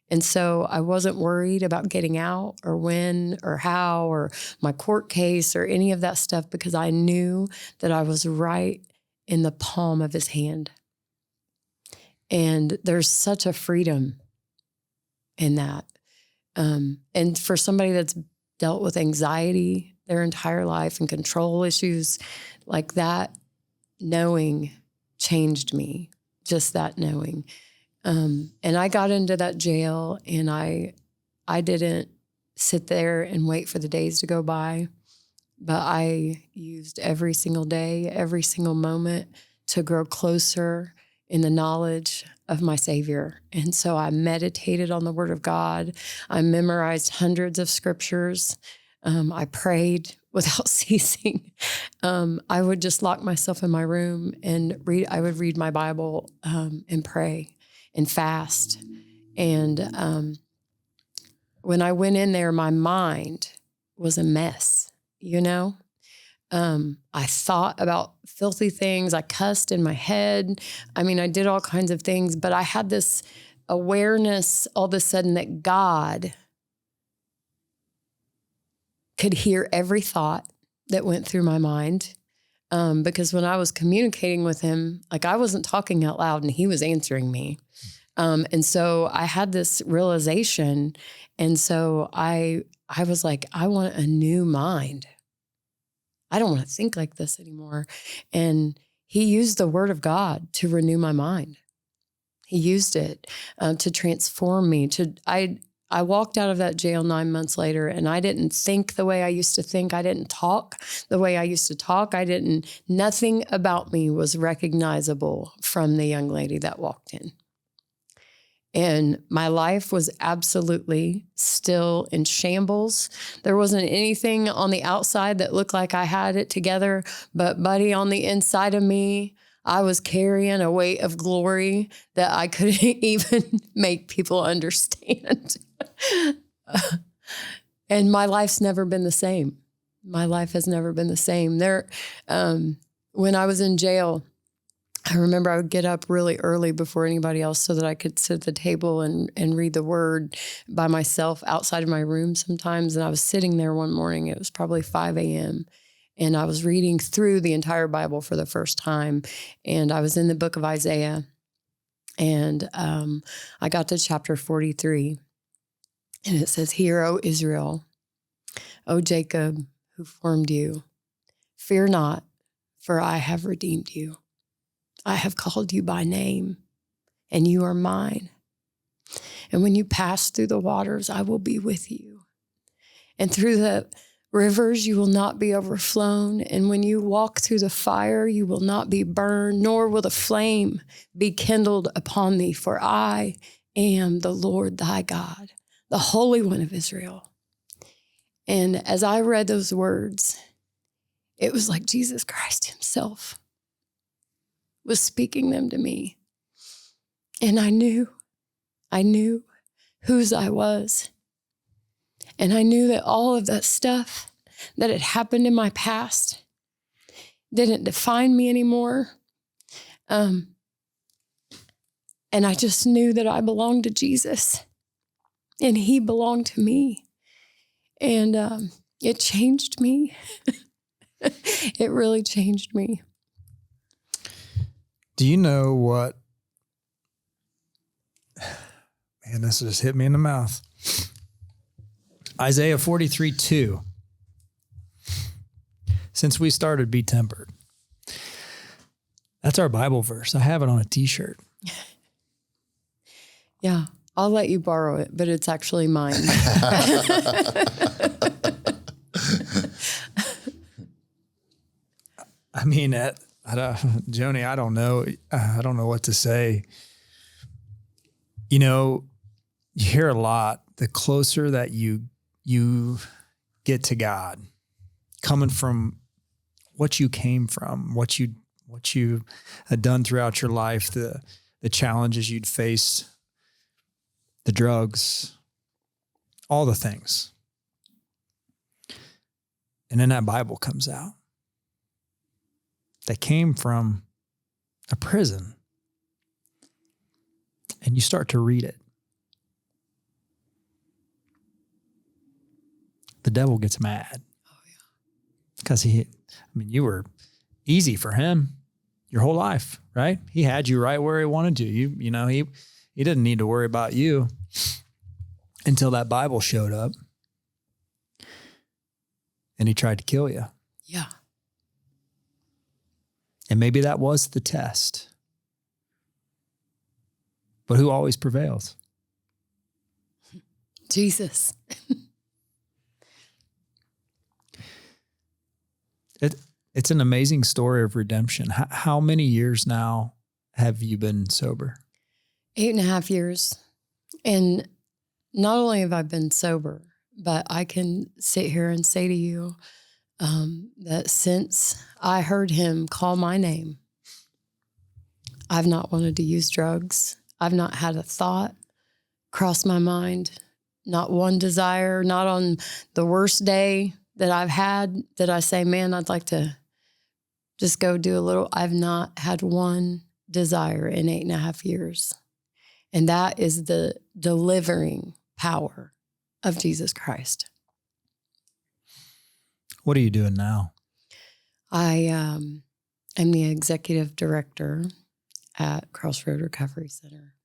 And so I wasn't worried about getting out or when or how or my court case or any of that stuff, because I knew that I was right in the palm of his hand. And there's such a freedom in that. And for somebody that's dealt with anxiety their entire life and control issues like that, knowing changed me, just that knowing. And I got into that jail, and I didn't sit there and wait for the days to go by, but I used every single day, every single moment to grow closer in the knowledge of my Savior. And so I meditated on the Word of God. I memorized hundreds of scriptures. I prayed without ceasing. I would just lock myself in my room and read. I would read my Bible and pray and fast. And when I went in there, my mind was a mess, you know? I thought about filthy things. I cussed in my head. I mean, I did all kinds of things, but I had this awareness all of a sudden that God could hear every thought that went through my mind. Because when I was communicating with him, like I wasn't talking out loud and he was answering me. And so I had this realization. And so I was like, I want a new mind. I don't want to think like this anymore. And he used the Word of God to renew my mind. He used it to transform me. I walked out of that jail 9 months later, and I didn't think the way I used to think. I didn't talk the way I used to talk. Nothing about me was recognizable from the young lady that walked in. And my life was absolutely still in shambles. There wasn't anything on the outside that looked like I had it together, but buddy, on the inside of me, I was carrying a weight of glory that I couldn't even make people understand. And my life's never been the same. My life has never been the same. When I was in jail, I remember I would get up really early before anybody else so that I could sit at the table and read the Word by myself outside of my room sometimes. And I was sitting there one morning, it was probably 5 a.m., and I was reading through the entire Bible for the first time. And I was in the book of Isaiah, and I got to chapter 43. And it says, "Hear, O Israel, O Jacob, who formed you. Fear not, for I have redeemed you. I have called you by name, and you are mine. And when you pass through the waters, I will be with you. And through the rivers, you will not be overflown. And when you walk through the fire, you will not be burned, nor will the flame be kindled upon thee. For I am the Lord thy God, the Holy One of Israel." And as I read those words, it was like Jesus Christ himself was speaking them to me. And I knew whose I was. And I knew that all of that stuff that had happened in my past didn't define me anymore. And I just knew that I belonged to Jesus, and he belonged to me. And it changed me. It really changed me. Do you know what? Man, this just hit me in the mouth. Isaiah 43:2. Since we started BeTempered. That's our Bible verse. I have it on a t-shirt. Yeah, I'll let you borrow it, but it's actually mine. I mean, Joni, I don't know. I don't know what to say. You know, you hear a lot, the closer that you get to God, coming from what you came from, what you had done throughout your life, the challenges you'd faced, the drugs, all the things. And then that Bible comes out that came from a prison. And you start to read it. The devil gets mad. Oh, yeah. Because you were easy for him your whole life, right? He had you right where he wanted you. He didn't need to worry about you until that Bible showed up and he tried to kill you. Yeah. And maybe that was the test. But who always prevails? Jesus. It's an amazing story of redemption. How many years now have you been sober? 8.5 years. And not only have I been sober, but I can sit here and say to you that since I heard him call my name, I've not wanted to use drugs. I've not had a thought cross my mind, not one desire, not on the worst day that I've had that I say, man, I'd like to just go do a little. I've not had one desire in 8.5 years. And that is the delivering power of Jesus Christ. What are you doing now? I am the executive director at Crossroad Recovery Center,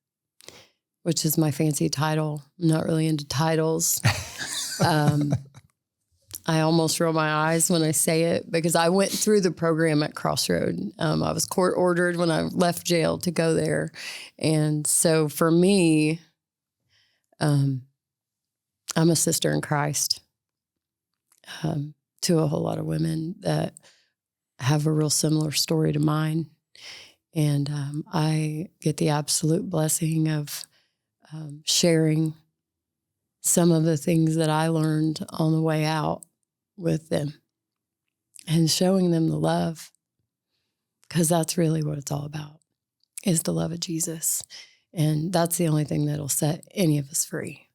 which is my fancy title. I'm not really into titles. I almost roll my eyes when I say it because I went through the program at Crossroad. I was court ordered when I left jail to go there. And so for me, I'm a sister in Christ to a whole lot of women that have a real similar story to mine. And I get the absolute blessing of sharing some of the things that I learned on the way out with them and showing them the love, because that's really what it's all about, is the love of Jesus. And that's the only thing that'll set any of us free.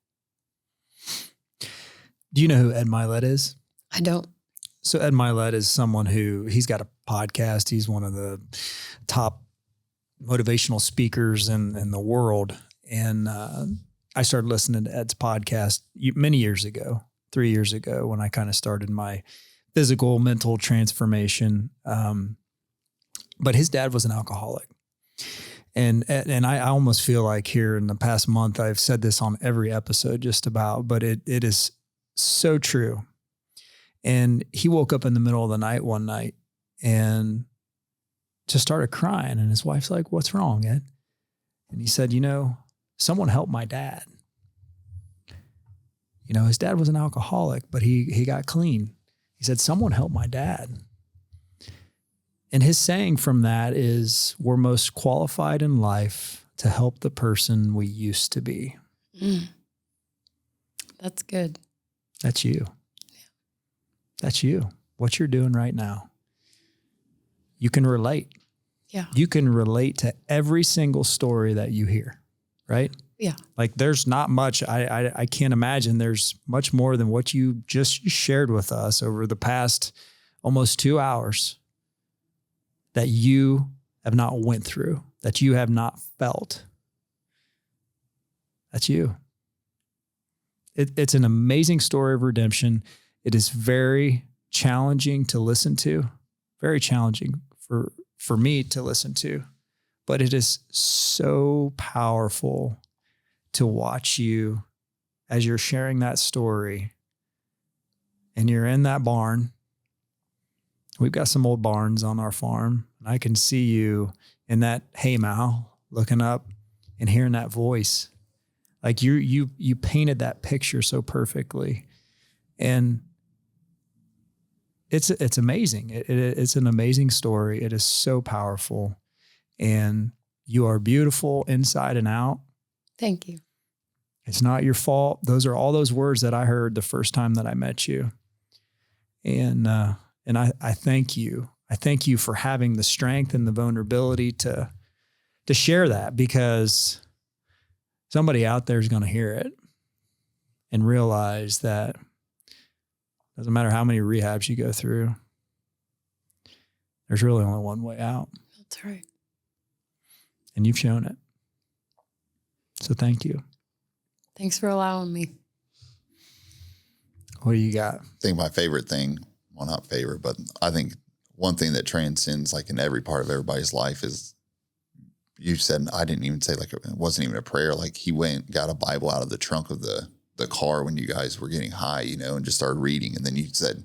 Do you know who Ed Milet is? I don't. So Ed Milet is someone he's got a podcast. He's one of the top motivational speakers in the world. And I started listening to Ed's podcast many years ago, 3 years ago, when I kind of started my physical, mental transformation. But his dad was an alcoholic. And I almost feel like here in the past month, I've said this on every episode just about, but it is so true. And he woke up in the middle of the night one night and just started crying. And his wife's like, "What's wrong, Ed?" And he said, "Someone help my dad." His dad was an alcoholic, but he got clean. He said, "Someone help my dad." And his saying from that is, we're most qualified in life to help the person we used to be. That's good. That's you. That's you. What you're doing right now. You can relate. Yeah. You can relate to every single story that you hear, right? Yeah. Like there's not much, I can't imagine there's much more than what you just shared with us over the past almost 2 hours that you have not went through, that you have not felt. That's you. It's an amazing story of redemption. It is very challenging to listen to, very challenging for me to listen to, but it is so powerful to watch you as you're sharing that story and you're in that barn. We've got some old barns on our farm, and I can see you in that haymow looking up and hearing that voice. Like you painted that picture so perfectly. And it's amazing. It's an amazing story. It is so powerful, and you are beautiful inside and out. Thank you. It's not your fault. Those are all those words that I heard the first time that I met you. And And I thank you. I thank you for having the strength and the vulnerability to share that, because somebody out there is going to hear it and realize that doesn't matter how many rehabs you go through, there's really only one way out. That's right. And you've shown it. So thank you. Thanks for allowing me. What do you got? I think my favorite thing, well, not favorite, but I think one thing that transcends like in every part of everybody's life is, you said, I didn't even say like, it wasn't even a prayer. Like he went, got a Bible out of the trunk of the car when you guys were getting high, you know, and just started reading. And then you said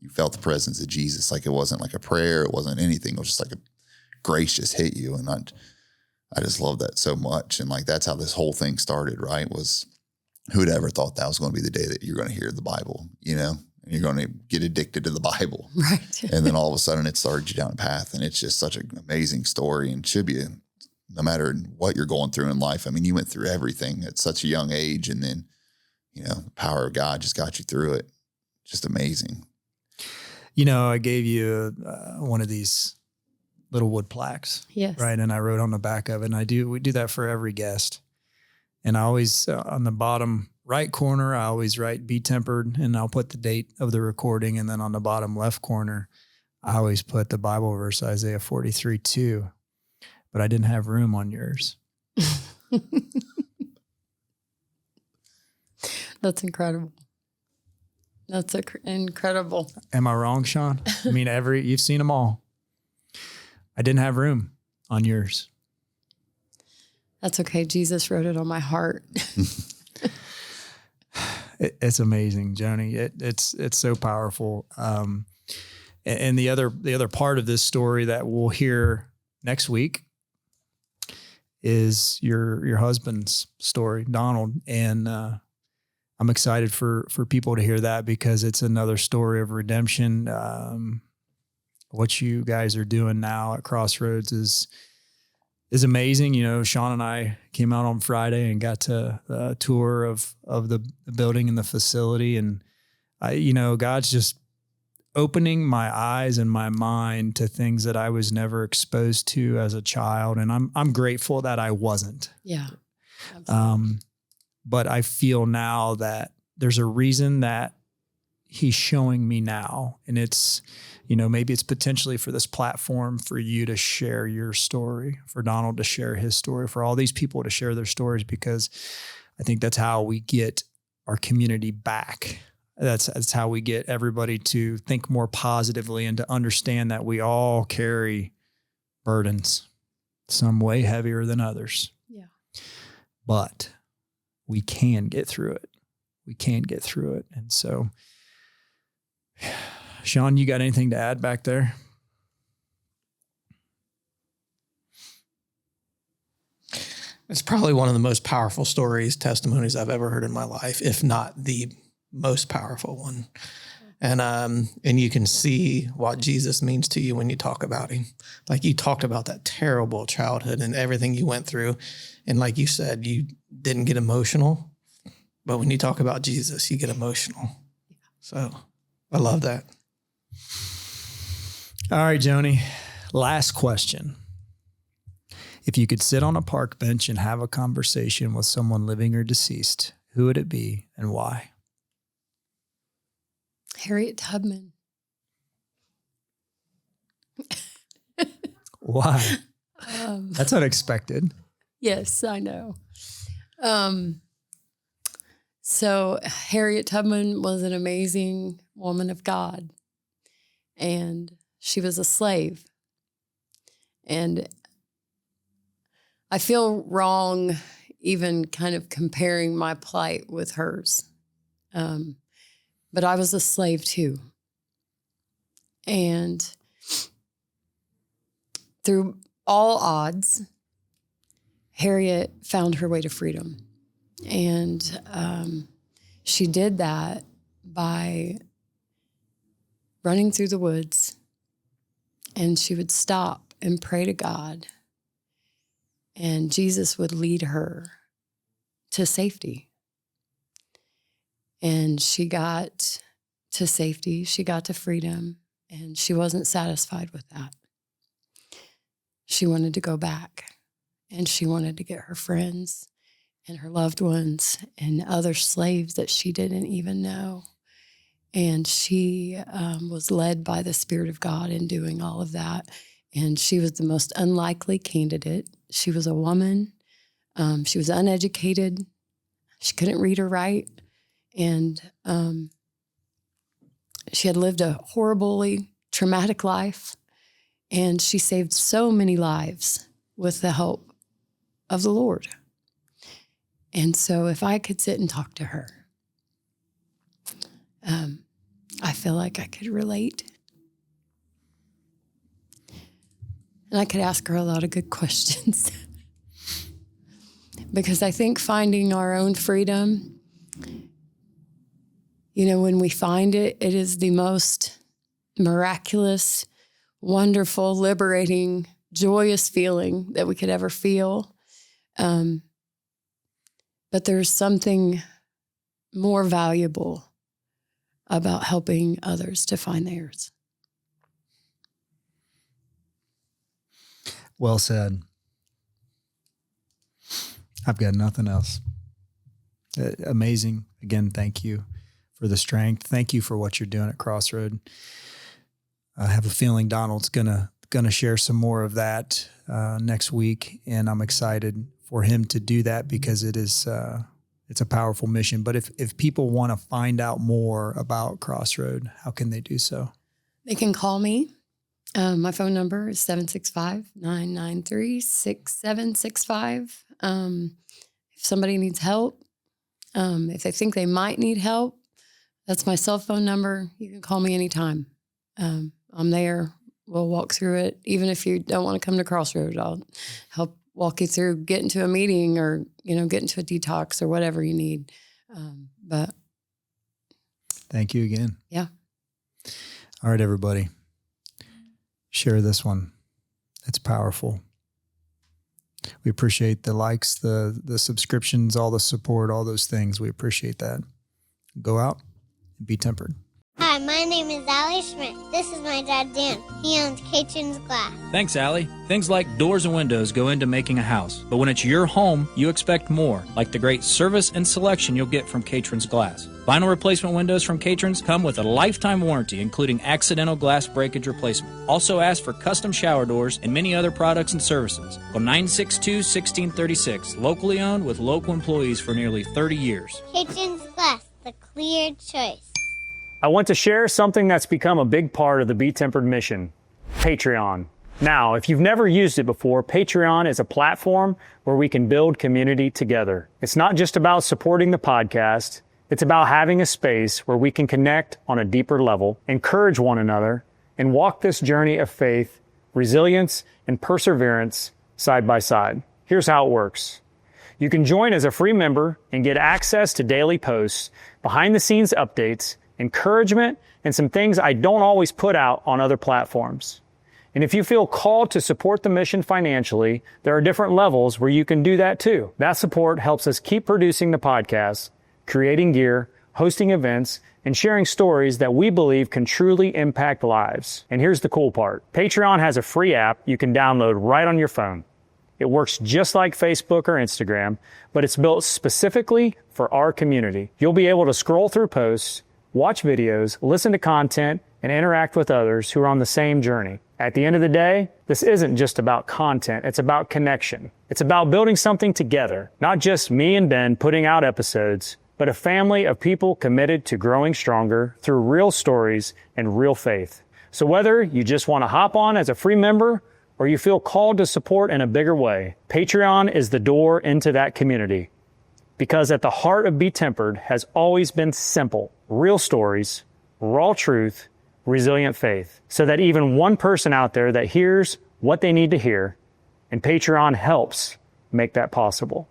you felt the presence of Jesus. Like it wasn't like a prayer. It wasn't anything. It was just like a grace just hit you. And I just love that so much. And like, that's how this whole thing started, right? Was who'd ever thought that was going to be the day that you're going to hear the Bible, you know, and you're going to get addicted to the Bible. Right. And then all of a sudden it started you down a path. And it's just such an amazing story, and should be no matter what you're going through in life. I mean, you went through everything at such a young age, and then, you know, the power of God just got you through it. Just amazing. You know, I gave you one of these little wood plaques. Yes. Right. And I wrote on the back of it, and we do that for every guest. And I always, on the bottom right corner, I always write BeTempered, and I'll put the date of the recording. And then on the bottom left corner, I always put the Bible verse, Isaiah 43:2. But I didn't have room on yours. That's incredible. That's incredible. Am I wrong, Sean? I mean, you've seen them all. I didn't have room on yours. That's okay. Jesus wrote it on my heart. It's amazing, Joni. It's so powerful. And the other part of this story that we'll hear next week is your husband's story, Donald. And I'm excited for people to hear that, because it's another story of redemption. What you guys are doing now at Crossroads is amazing. You know, Sean and I came out on Friday and got to tour of the building and the facility. And God's just opening my eyes and my mind to things that I was never exposed to as a child. And I'm grateful that I wasn't. Yeah. Absolutely. But I feel now that there's a reason that he's showing me now. And it's, maybe it's potentially for this platform for you to share your story, for Donald to share his story, for all these people to share their stories, because I think that's how we get our community back. That's how we get everybody to think more positively and to understand that we all carry burdens, some way heavier than others. Yeah. But we can get through it. We can get through it. And so, Sean, you got anything to add back there? It's probably one of the most powerful testimonies I've ever heard in my life, if not the most powerful one. And you can see what Jesus means to you when you talk about him. Like, you talked about that terrible childhood and everything you went through. And like you said, you didn't get emotional, but when you talk about Jesus, you get emotional. So I love that. All right, Joni, last question. If you could sit on a park bench and have a conversation with someone living or deceased, who would it be and why? Harriet Tubman. Why? That's unexpected. Yes, I know. So Harriet Tubman was an amazing woman of God, and she was a slave. And I feel wrong even kind of comparing my plight with hers. But I was a slave too. And through all odds, Harriet found her way to freedom. And she did that by running through the woods, and she would stop and pray to God, and Jesus would lead her to safety. And she got to safety, she got to freedom, And she wasn't satisfied with that. She wanted to go back, and she wanted to get her friends and her loved ones and other slaves that she didn't even know. And she was led by the Spirit of God in doing all of that. And she was the most unlikely candidate. She was a woman. She was uneducated. She couldn't read or write. And she had lived a horribly traumatic life. And she saved so many lives with the help of the Lord. And so if I could sit and talk to her, I feel like I could relate. And I could ask her a lot of good questions. Because I think finding our own freedom, when we find it, it is the most miraculous, wonderful, liberating, joyous feeling that we could ever feel. But there's something more valuable about helping others to find theirs. Well said. I've got nothing else. Amazing. Again, thank you for the strength. Thank you for what you're doing at Crossroad. I have a feeling Donald's gonna share some more of that next week, and I'm excited for him to do that because it is it's a powerful mission. But if people want to find out more about Crossroad, how can they do so? They can call me. My phone number is 765-993-6765. If somebody needs help, if they think they might need help, that's my cell phone number. You can call me anytime. I'm there. We'll walk through it. Even if you don't want to come to Crossroad, I'll help walk you through getting to a meeting or, get into a detox or whatever you need. But thank you again. Yeah. All right, everybody. Share this one. It's powerful. We appreciate the likes, the subscriptions, all the support, all those things. We appreciate that. Go out and be tempered. Hi, my name is Allie Schmidt. This is my dad, Dan. He owns Caitlin's Glass. Thanks, Allie. Things like doors and windows go into making a house. But when it's your home, you expect more, like the great service and selection you'll get from Caitlin's Glass. Vinyl replacement windows from Caitlin's come with a lifetime warranty, including accidental glass breakage replacement. Also ask for custom shower doors and many other products and services. Call 962-1636, locally owned with local employees for nearly 30 years. Caitlin's Glass, the clear choice. I want to share something that's become a big part of the BeTempered mission, Patreon. Now, if you've never used it before, Patreon is a platform where we can build community together. It's not just about supporting the podcast. It's about having a space where we can connect on a deeper level, encourage one another, and walk this journey of faith, resilience, and perseverance side by side. Here's how it works. You can join as a free member and get access to daily posts, behind-the-scenes updates, encouragement, and some things I don't always put out on other platforms. And if you feel called to support the mission financially, there are different levels where you can do that too. That support helps us keep producing the podcast, creating gear, hosting events, and sharing stories that we believe can truly impact lives. And here's the cool part. Patreon has a free app you can download right on your phone. It works just like Facebook or Instagram, but it's built specifically for our community. You'll be able to scroll through posts, watch videos, listen to content, and interact with others who are on the same journey. At the end of the day, this isn't just about content, it's about connection. It's about building something together, not just me and Ben putting out episodes, but a family of people committed to growing stronger through real stories and real faith. So whether you just want to hop on as a free member or you feel called to support in a bigger way, Patreon is the door into that community. Because at the heart of BeTempered has always been simple, real stories, raw truth, resilient faith, so that even one person out there that hears what they need to hear, and Patreon helps make that possible.